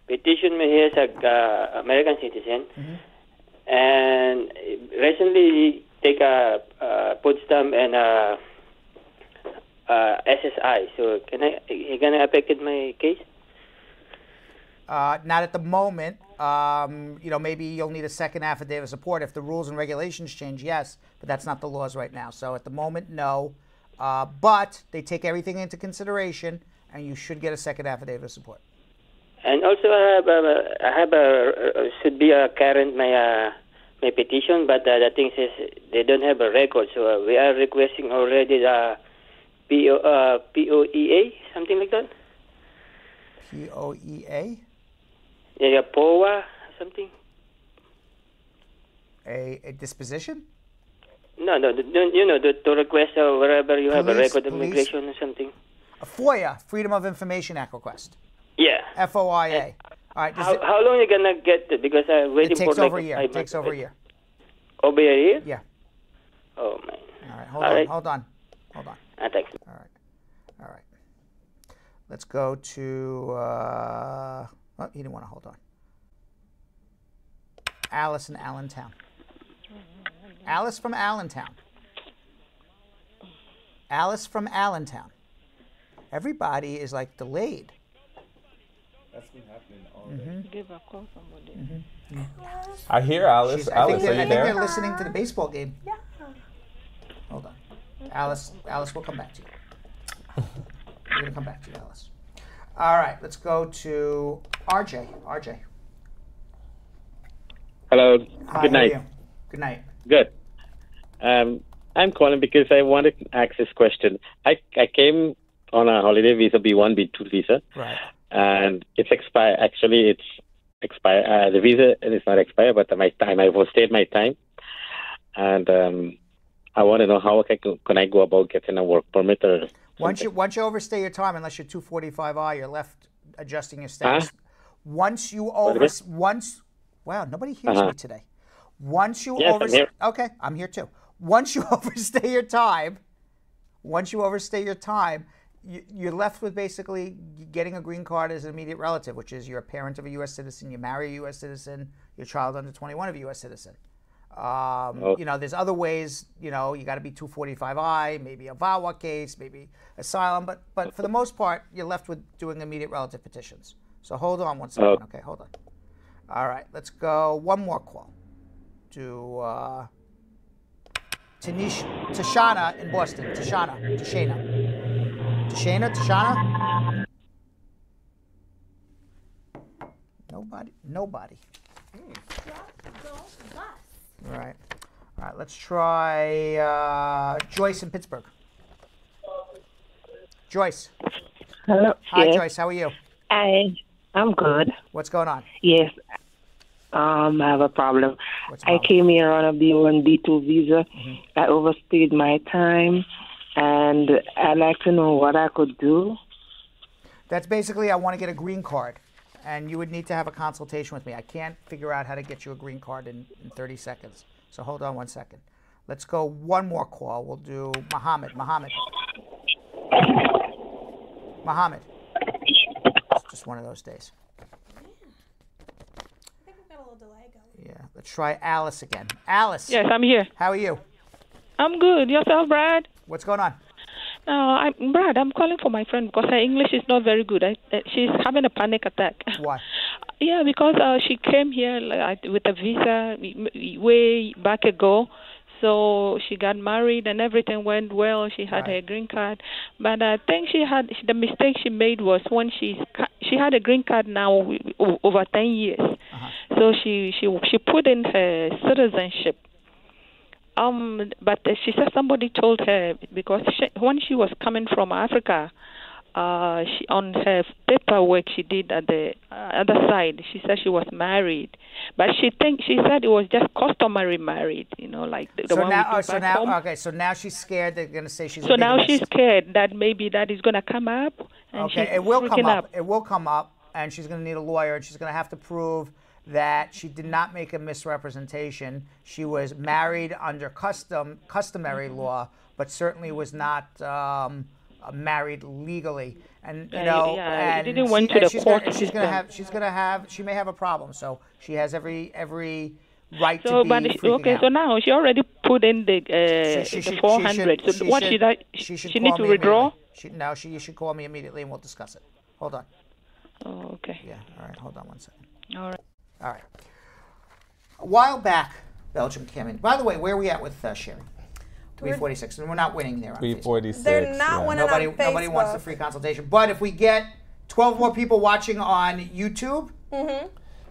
petitioned me here as a American citizen, and recently take a food stamp and SSI. So he gonna affected my case? Not at the moment. Maybe you'll need a second affidavit of support. If the rules and regulations change, yes, but that's not the laws right now. So at the moment, no. But they take everything into consideration, and you should get a second affidavit of support. And also, should be a current my petition, but the thing is they don't have a record. So we are requesting already the POEA, something like that. POEA? Yeah, POA, something. A disposition? No, to request wherever you have a Police- record of police- immigration or something. A FOIA, Freedom of Information Act request. Yeah. FOIA. All right. How long are you gonna get it? Because I'm waiting It takes for over like a year. 5 It takes months. over a year. Over a year? Yeah. Oh man. All right. All right. Hold on. Thanks. All right. Let's go to. Oh, he didn't want to hold on. Alice in Allentown. Alice from Allentown. Alice from Allentown. Everybody is like delayed. That's been happening all day. Give a call somebody. I hear Alice. I Alice, think are you they're there? listening to the baseball game. Yeah. Hold on. Alice, we'll come back to you. We're going to come back to you, Alice. All right, let's go to RJ. RJ. Hello. Hi, Good night. how are you? Good night. Good. I'm calling because I wanted to ask this question. I came on a holiday visa, B1, B2 visa. Right. And it's expired. Actually, it's expired. The visa is not expired, but my time, I've overstayed my time. And I want to know how can I go about getting a work permit or Once you overstay your time, unless you're 245I, you're left adjusting your status. Once you wow, nobody hears me today. Once you Yes, I'm here. okay, I'm here too. Once you overstay your time, you're left with basically getting a green card as an immediate relative, which is you're a parent of a U.S. citizen, you marry a U.S. citizen, your child under 21 of a U.S. citizen. There's other ways, you got to be 245I, maybe a VAWA case, maybe asylum, but for the most part, you're left with doing immediate relative petitions. So hold on 1 second, okay, hold on. All right, let's go one more call to Tashana in Boston. Tashana. Nobody. All right, let's try Joyce in Pittsburgh. Joyce. Hello. Hi, yes. Joyce. How are you? I'm good. What's going on? Yes. I have a problem. I came here on a B1, B2 visa. I overstayed my time, and I'd like to know what I could do. That's basically, I want to get a green card, and you would need to have a consultation with me. I can't figure out how to get you a green card in 30 seconds. So hold on 1 second. Let's go one more call. We'll do Mohammed. It's just one of those days. Yeah, let's try Alice again. Alice. Yes, I'm here. How are you? I'm good. Yourself, Brad? What's going on? Brad, I'm calling for my friend because her English is not very good. She's having a panic attack. Why? Yeah, because she came here with a visa way back ago. So she got married and everything went well. She had her green card. But I think the mistake she made was when she had a green card now over 10 years. So she put in her citizenship. But she said somebody told her because when she was coming from Africa, she on her paperwork she did at the other side. She said she was married, but she said it was just customary married. Like the one we do back home. Okay, so now she's scared they're going to say she's. So now she's scared that maybe that is going to come up. And okay, it will come up. It will come up, and she's going to need a lawyer, and she's going to have to prove that she did not make a misrepresentation. She was married under customary law, but certainly was not married legally. And it didn't went to the court system. She may have a problem. So she has every right to be freaking out. So now she already put in the 400. So what she need to withdraw? You should call me immediately and we'll discuss it. Hold on. Oh, okay. Yeah. All right. Hold on one second. All right. All right. A while back, Belgium came in. By the way, where are we at with Sherry? 346, and we're not winning there on 346. They're not winning on Facebook. Nobody wants the free consultation. But if we get 12 more people watching on YouTube,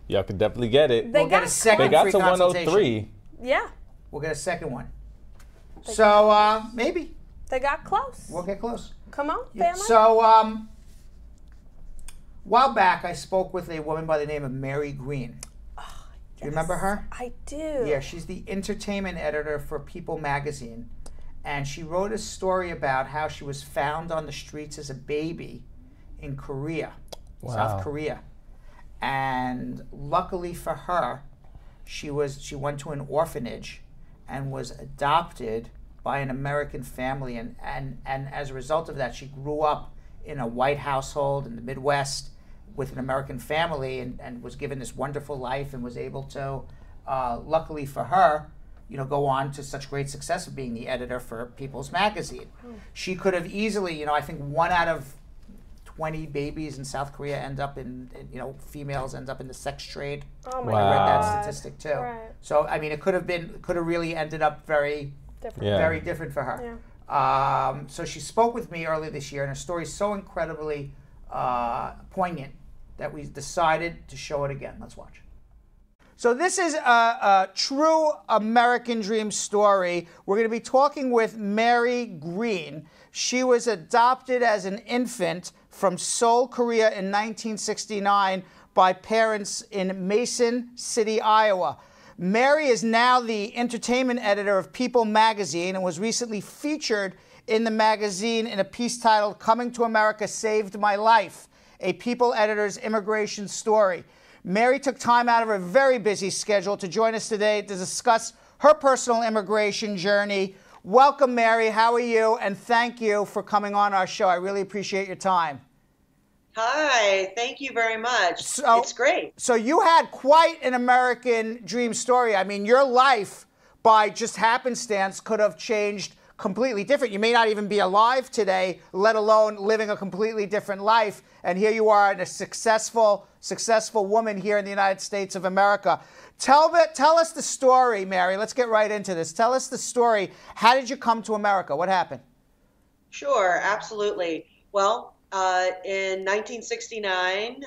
y'all can definitely get it. We'll get a second free consultation. They got to 103. Yeah. We'll get a second one. So maybe. They got close. We'll get close. Come on, family. So a while back, I spoke with a woman by the name of Mary Green. Do you remember her? I do. Yeah, she's the entertainment editor for People magazine. And she wrote a story about how she was found on the streets as a baby in Korea, South Korea. And luckily for her, she went to an orphanage and was adopted by an American family. And as a result of that, she grew up in a white household in the Midwest with an American family and was given this wonderful life and was able to, luckily for her, go on to such great success of being the editor for People's Magazine. She could have easily, I think 1 out of 20 babies in South Korea end up in females end up in the sex trade. Oh my God. I read that God. statistic too. Right. So I mean, it could have really ended up very different for her. Yeah. So she spoke with me earlier this year, and her story is so incredibly poignant that we decided to show it again. Let's watch. So this is a true American dream story. We're going to be talking with Mary Green. She was adopted as an infant from Seoul, Korea in 1969 by parents in Mason City, Iowa. Mary is now the entertainment editor of People magazine and was recently featured in the magazine in a piece titled "Coming to America Saved My Life, a People editor's immigration story." Mary took time out of her very busy schedule to join us today to discuss her personal immigration journey. Welcome, Mary. How are you? And thank you for coming on our show. I really appreciate your time. Hi, thank you very much. It's great. So you had quite an American dream story. I mean, your life, by just happenstance, could have changed completely different. You may not even be alive today, let alone living a completely different life. And here you are, a successful woman here in the United States of America. Tell us the story, Mary. Let's get right into this. Tell us the story. How did you come to America? What happened? Sure, absolutely. Well, in 1969,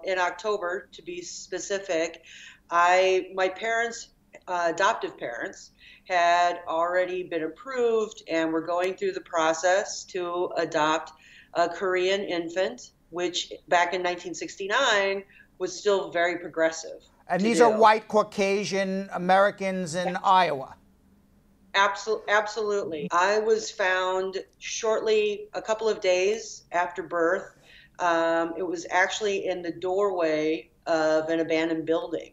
in October, to be specific, my parents, adoptive parents, had already been approved and were going through the process to adopt a Korean infant, which back in 1969 was still very progressive. And these are white Caucasian Americans in Iowa. Absolutely. I was found shortly, a couple of days after birth. It was actually in the doorway of an abandoned building.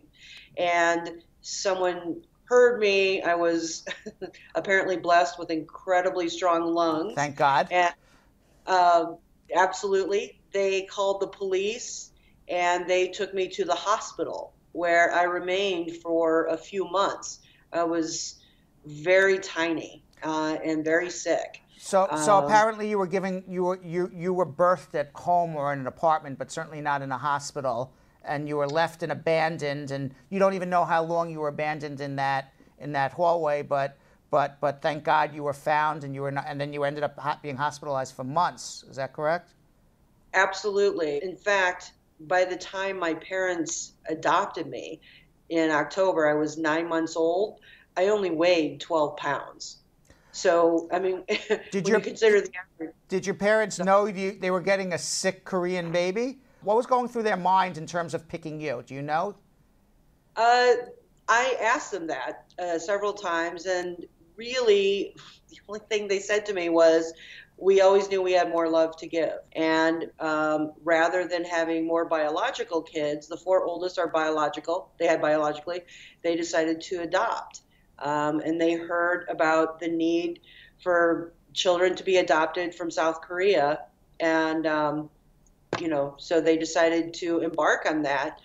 And someone heard me. I was apparently blessed with incredibly strong lungs. Thank God. And, absolutely. They called the police and they took me to the hospital where I remained for a few months. I was very tiny and very sick. So apparently you were birthed at home or in an apartment, but certainly not in a hospital, and you were left and abandoned, and you don't even know how long you were abandoned in that hallway, but thank God you were found, and then you ended up being hospitalized for months. Is that correct? Absolutely. In fact, by the time my parents adopted me in October, I was 9 months old. I only weighed 12 pounds. So, I mean, Did you consider the average. Did your parents know they were getting a sick Korean baby? What was going through their minds in terms of picking you? Do you know? I asked them that several times, and really the only thing they said to me was, we always knew we had more love to give. And rather than having more biological kids, the 4 oldest are biological. They had biologically. They decided to adopt. And they heard about the need for children to be adopted from South Korea. And, you know, so they decided to embark on that.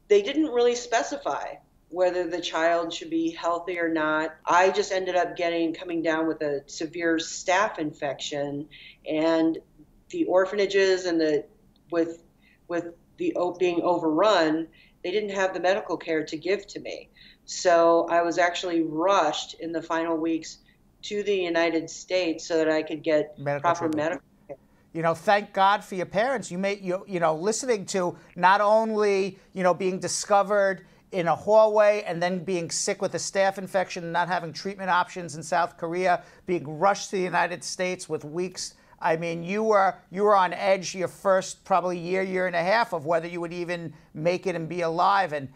They didn't really specify whether the child should be healthy or not. I just ended up coming down with a severe staph infection, and the orphanages and with being overrun, they didn't have the medical care to give to me. So I was actually rushed in the final weeks to the United States so that I could get proper medical care. You know, thank God for your parents. You know, listening to not only, you know, being discovered in a hallway and then being sick with a staph infection and not having treatment options in South Korea, being rushed to the United States with weeks. I mean, you were on edge your first probably year and a half of whether you would even make it and be alive. And,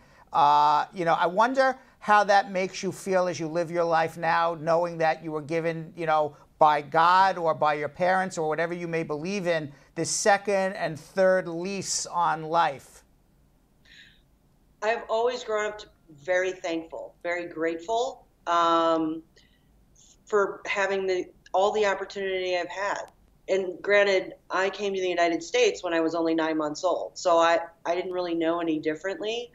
you know, I wonder how that makes you feel as you live your life now, knowing that you were given, you know, by God or by your parents or whatever you may believe in, this second and third lease on life. I've always grown up very thankful, very grateful for having all the opportunity I've had. And granted, I came to the United States when I was only 9 months old, so I didn't really know any differently,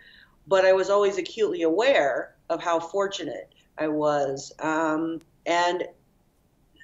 but I was always acutely aware of how fortunate I was. And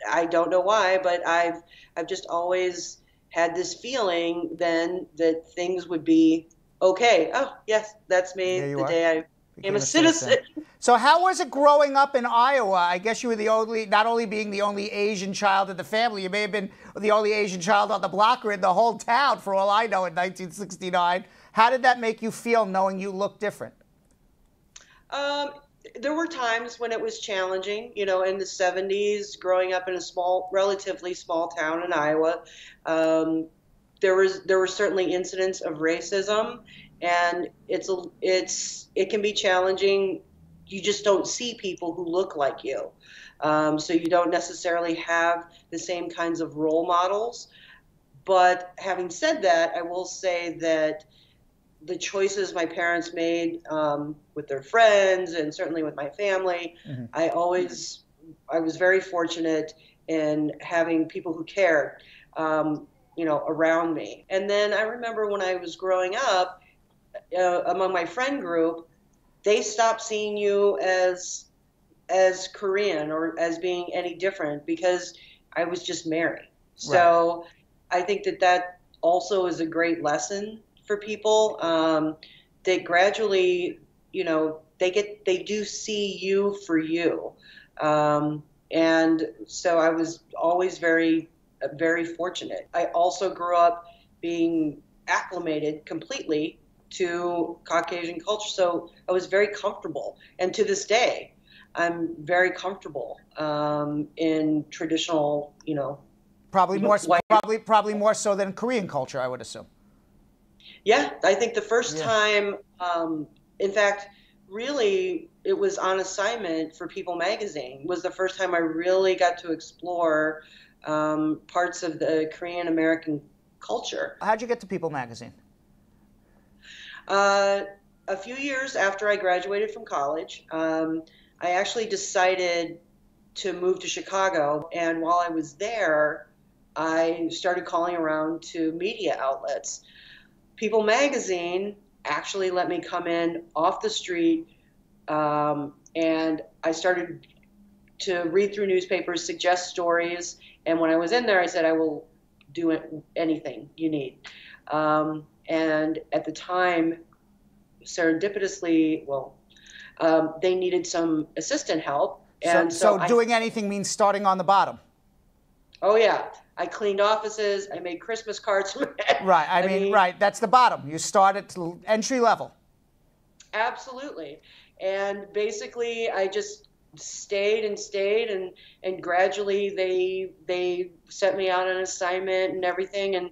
I don't know why, but I've just always had this feeling then that things would be okay. Oh, yes, that's me the day I became a citizen. So how was it growing up in Iowa? I guess you were the only, not only being the only Asian child in the family, you may have been the only Asian child on the block or in the whole town, for all I know, in 1969. How did that make you feel knowing you looked different? There were times when it was challenging, you know, in the 70s, growing up in a relatively small town in Iowa. There were certainly incidents of racism, and it can be challenging. You just don't see people who look like you, so you don't necessarily have the same kinds of role models. But having said that, I will say that the choices my parents made with their friends and certainly with my family, I was very fortunate in having people who cared, you know, around me. And then I remember when I was growing up, among my friend group, they stopped seeing you as Korean or as being any different because I was just Mary. So I think that also is a great lesson for people, that gradually, you know, they do see you for you. And so I was always very fortunate. I also grew up being acclimated completely to Caucasian culture, so I was very comfortable. And to this day, I'm very comfortable in traditional, you know, probably more so than Korean culture, I would assume. Yeah, I think the first time, in fact, really, it was on assignment for People magazine, was the first time I really got to explore parts of the Korean American culture. How'd you get to People magazine? A few years after I graduated from college, I actually decided to move to Chicago, and while I was there, I started calling around to media outlets. People magazine actually let me come in off the street, and I started to read through newspapers, suggest stories, and when I was in there, I said, I will do anything you need. And at the time, serendipitously, they needed some assistant help. And so doing anything means starting on the bottom. Oh, yeah. I cleaned offices. I made Christmas cards. Right. I mean, right. That's the bottom. You start at entry level. Absolutely. And basically, I just stayed and gradually they sent me out on an assignment and everything, and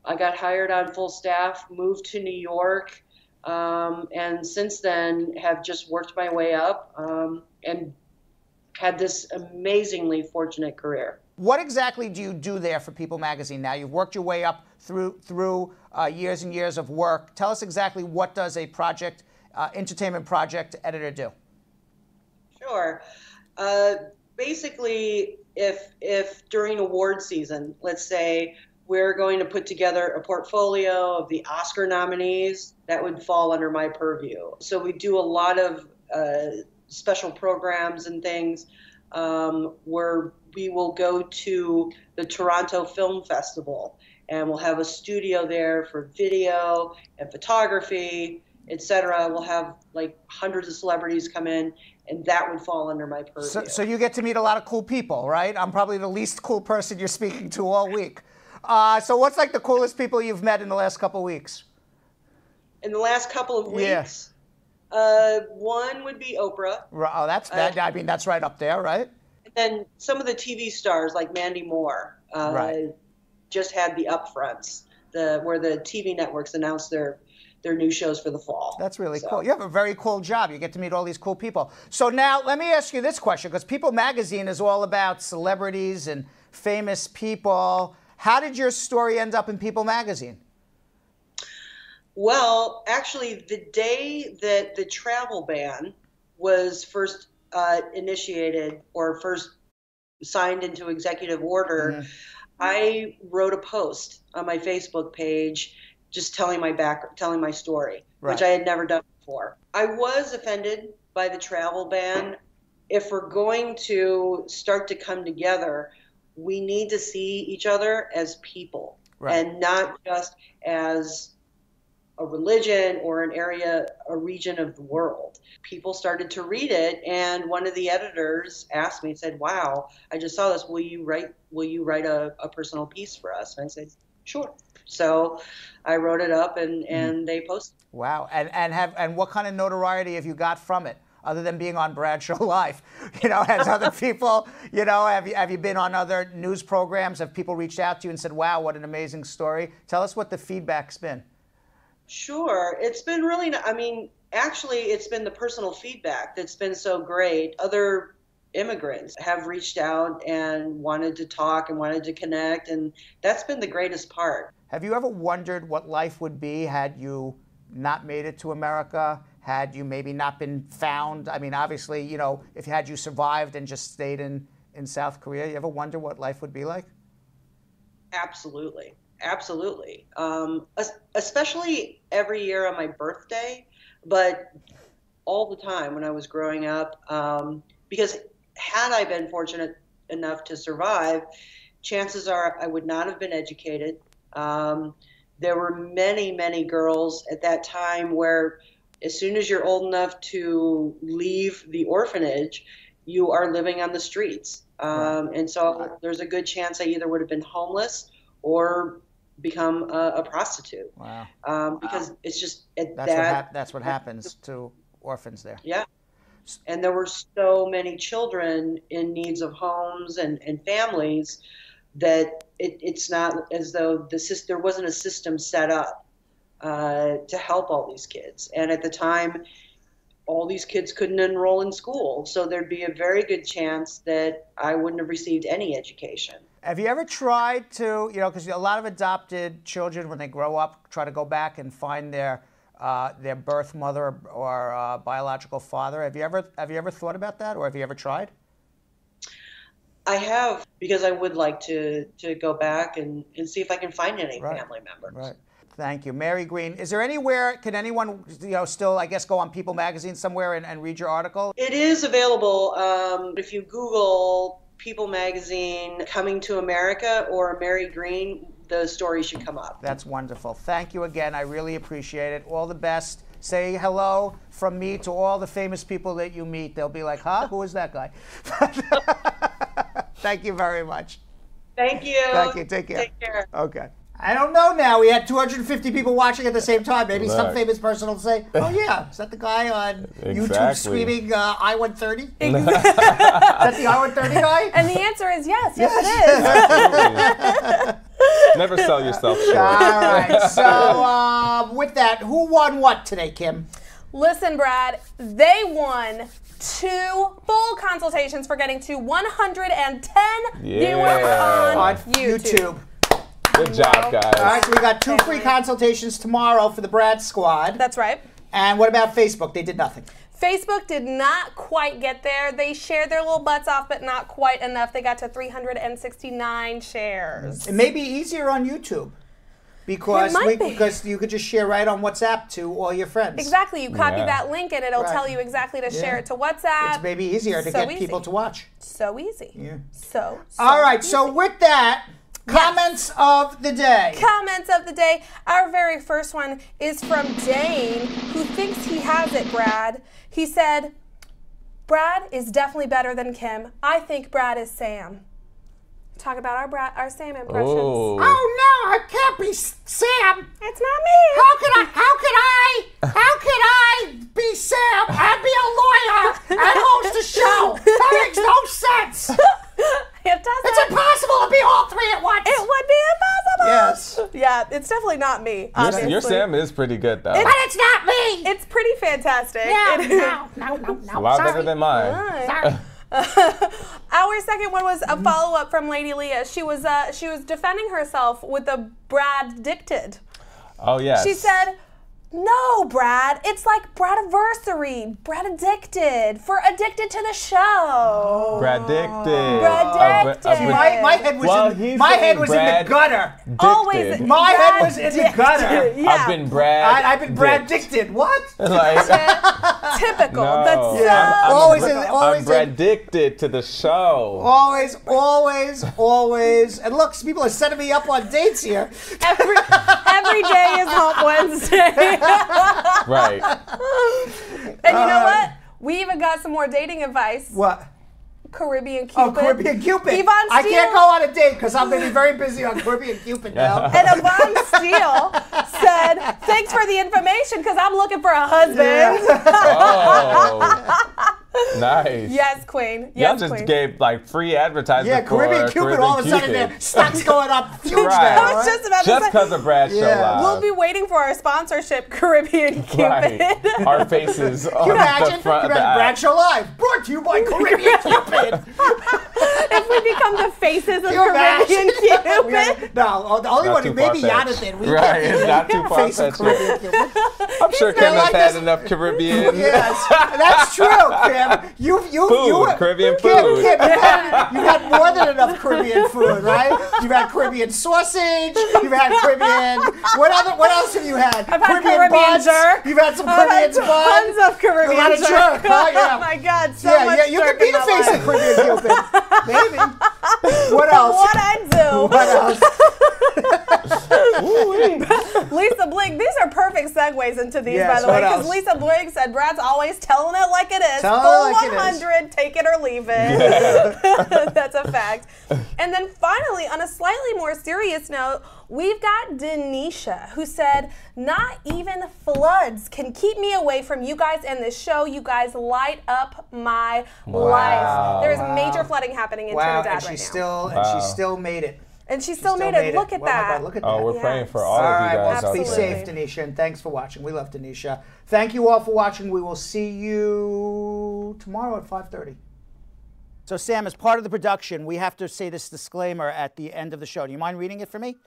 I got hired on full staff, moved to New York, and since then have just worked my way up and had this amazingly fortunate career. What exactly do you do there for People Magazine now? You've worked your way up through years and years of work. Tell us exactly, what does a project, entertainment project editor do? Sure. Basically, if during award season, let's say we're going to put together a portfolio of the Oscar nominees, that would fall under my purview. So we do a lot of special programs and things where we will go to the Toronto Film Festival, and we'll have a studio there for video and photography, etc. We'll have like hundreds of celebrities come in, and that would fall under my purview. So you get to meet a lot of cool people, right? I'm probably the least cool person you're speaking to all week. So what's like the coolest people you've met in the last couple of weeks? In the last couple of weeks? Yeah. One would be Oprah. Oh, I mean, that's right up there, right? And then some of the TV stars like Mandy Moore just had the upfronts, where the TV networks announced their new shows for the fall. That's really cool. You have a very cool job. You get to meet all these cool people. So now let me ask you this question, because People Magazine is all about celebrities and famous people. How did your story end up in People Magazine? Well, actually, the day that the travel ban was first initiated or first signed into executive order, I wrote a post on my Facebook page just telling my story, which I had never done before. I was offended by the travel ban. If we're going to start to come together, we need to see each other as people and not just as a religion or a region of the world. People started to read it, and one of the editors asked me, said, "Wow, I just saw this. Will you write a personal piece for us?" And I said, "Sure." So I wrote it up, and they posted. Wow. And what kind of notoriety have you got from it, other than being on Bradshaw Live? You know, has other people, you know, have you been on other news programs? Have people reached out to you and said, "Wow, what an amazing story"? Tell us what the feedback's been. Sure. It's been really, I mean, actually, it's been the personal feedback that's been so great. Other immigrants have reached out and wanted to talk and wanted to connect, and that's been the greatest part. Have you ever wondered what life would be had you not made it to America? Had you maybe not been found? I mean, obviously, you know, if had you survived and just stayed in South Korea, you ever wonder what life would be like? Absolutely. Absolutely. Especially every year on my birthday, but all the time when I was growing up, because had I been fortunate enough to survive, chances are I would not have been educated. There were many, many girls at that time where as soon as you're old enough to leave the orphanage, you are living on the streets. And so there's a good chance I either would have been homeless or become a prostitute. Wow. Because it's just that's what happens to orphans there. Yeah. And there were so many children in needs of homes and families that it's not as though there wasn't a system set up to help all these kids. And at the time, all these kids couldn't enroll in school. So there'd be a very good chance that I wouldn't have received any education. Have you ever tried to, you know, because a lot of adopted children, when they grow up, try to go back and find their birth mother or biological father. Have you ever thought about that, or have you ever tried? I have, because I would like to go back and see if I can find any family members. Right. Thank you. Mary Green, is there anywhere, can anyone, you know, still, I guess, go on People Magazine somewhere and read your article? It is available. If you Google People Magazine Coming to America or Mary Green, the story should come up. That's wonderful. Thank you again. I really appreciate it. All the best. Say hello from me to all the famous people that you meet. They'll be like, huh? Who is that guy? Thank you very much. Thank you. Thank you. Take care. Take care. Okay. I don't know now. We had 250 people watching at the same time. Maybe some famous person will say, oh, yeah, is that the guy on YouTube screaming I-130? Is that the I-130 guy? And the answer is yes. Yes, it is. Never sell yourself short. All right. So with that, who won what today, Kim? Listen, Brad, they won 2 full consultations for getting to 110 viewers on YouTube. Good job, guys. All right, so we got 2 free consultations tomorrow for the Brad Squad. That's right. And what about Facebook? They did nothing. Facebook did not quite get there. They shared their little butts off, but not quite enough. They got to 369 shares. It may be easier on YouTube. Because you could just share right on WhatsApp to all your friends. Exactly. You copy that link and it'll tell you exactly to share it to WhatsApp. It's maybe easier to get people to watch. So easy. Yeah. So all right. easy. So with that, comments of the day. Comments of the day. Our very first one is from Dane, who thinks he has it, Brad. He said, Brad is definitely better than Kim. I think Brad is Sam. Talk about our Sam impressions. Oh no, I can't be Sam. It's not me. How could I be Sam and be a lawyer and host a show? That makes no sense. It doesn't. It's impossible to be all 3 at once. It would be impossible. Yes. Yeah, it's definitely not me. Your Sam is pretty good, though. But it's not me. It's pretty fantastic. No. A lot better than mine. Sorry. Our second one was a follow-up from Lady Leah. She was defending herself with the Brad dicted. Oh yes. She said, "No, Brad. It's like Bradiversary. Brad addicted for addicted to the show. Bradicted. My head was in the gutter. Always. My head was in the gutter. Yeah. I've been Brad. I've been Brad-dicted. What? Like, typical. No. That's I'm Brad-dicted to the show. Always. And look, people are setting me up on dates here. Every day is Hump Wednesday. Right. And you know what? We even got some more dating advice. What? Caribbean Cupid. Oh, Caribbean Cupid. Yvonne Steele. I can't go on a date because I'm going to be very busy on Caribbean Cupid now. And Yvonne Steele said, thanks for the information because I'm looking for a husband. Oh. Nice. Yes, Queen. Y'all just gave like free advertisement. Yeah, Caribbean Cupid. All of a sudden, their stock's going up huge right. now. I was just about to say. Just because of Brad Show Live. We'll be waiting for our sponsorship, Caribbean Cupid. Right. Our faces on the front of the Brad Show Live, brought to you by Caribbean Cupid. If we become the faces of Caribbean Cupid. No, the only one who maybe Jonathan. Right, it's not too far-fetched. I'm sure Kim has had enough Caribbean. Yes, that's true, Kim. Caribbean Kim, food. you've had more than enough Caribbean food, right? You've had Caribbean sausage. You've had Caribbean. What else have you had? I've had Caribbean jerk. You've had some Caribbean buns. Tons of Caribbean jerk. A lot of jerk, huh? Yeah. Oh my God, so much jerk. You could be the face of Caribbean Cupid. Maybe. What else? What I'd do. What else? Lisa Blink, these are perfect segues into these, by the way, because Lisa Blink said Brad's always telling it like it is. Full 100, take it or leave it. Yeah. That's a fact. And then finally, on a slightly more serious note, we've got Denisha, who said, not even floods can keep me away from you guys and this show. You guys light up my life. There is major flooding happening in Trinidad right now. And she still made it. And she still made it. Look at that. Look at that. Oh, we're praying for all of you guys. Well, be safe, Denisha, and thanks for watching. We love Denisha. Thank you all for watching. We will see you tomorrow at 5:30. So, Sam, as part of the production, we have to say this disclaimer at the end of the show. Do you mind reading it for me?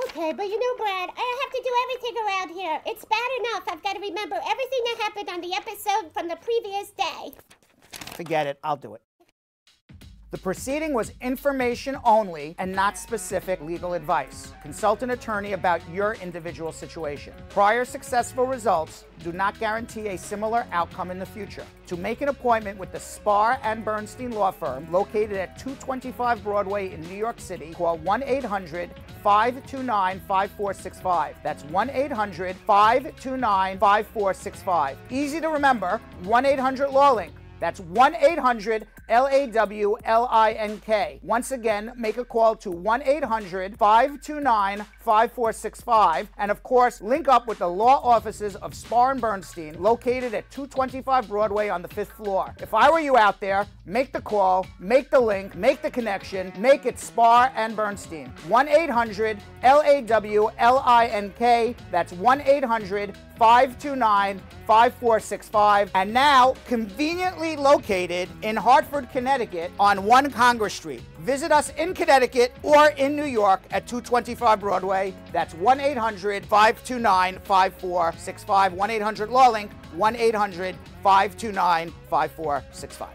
Okay, but you know, Brad, I have to do everything around here. It's bad enough I've got to remember everything that happened on the episode from the previous day. Forget it. I'll do it. The proceeding was information only and not specific legal advice. Consult an attorney about your individual situation. Prior successful results do not guarantee a similar outcome in the future. To make an appointment with the Spar and Bernstein law firm located at 225 Broadway in New York City, call 1-800-529-5465. That's 1-800-529-5465. Easy to remember, 1-800-LAW-LINK. That's 1-800 1-800-LAWLINK. Once again, make a call to 1-800-529-5465. And of course, link up with the law offices of Spar and Bernstein, located at 225 Broadway on the 5th floor. If I were you out there, make the call, make the link, make the connection, make it Spar and Bernstein. 1-800-LAWLINK. That's 1-800-529-5465. And now, conveniently located in Hartford, Connecticut on 1 Congress Street. Visit us in Connecticut or in New York at 225 Broadway. That's 1-800-529-5465. 1-800-LAW-LINK. 1-800-529-5465.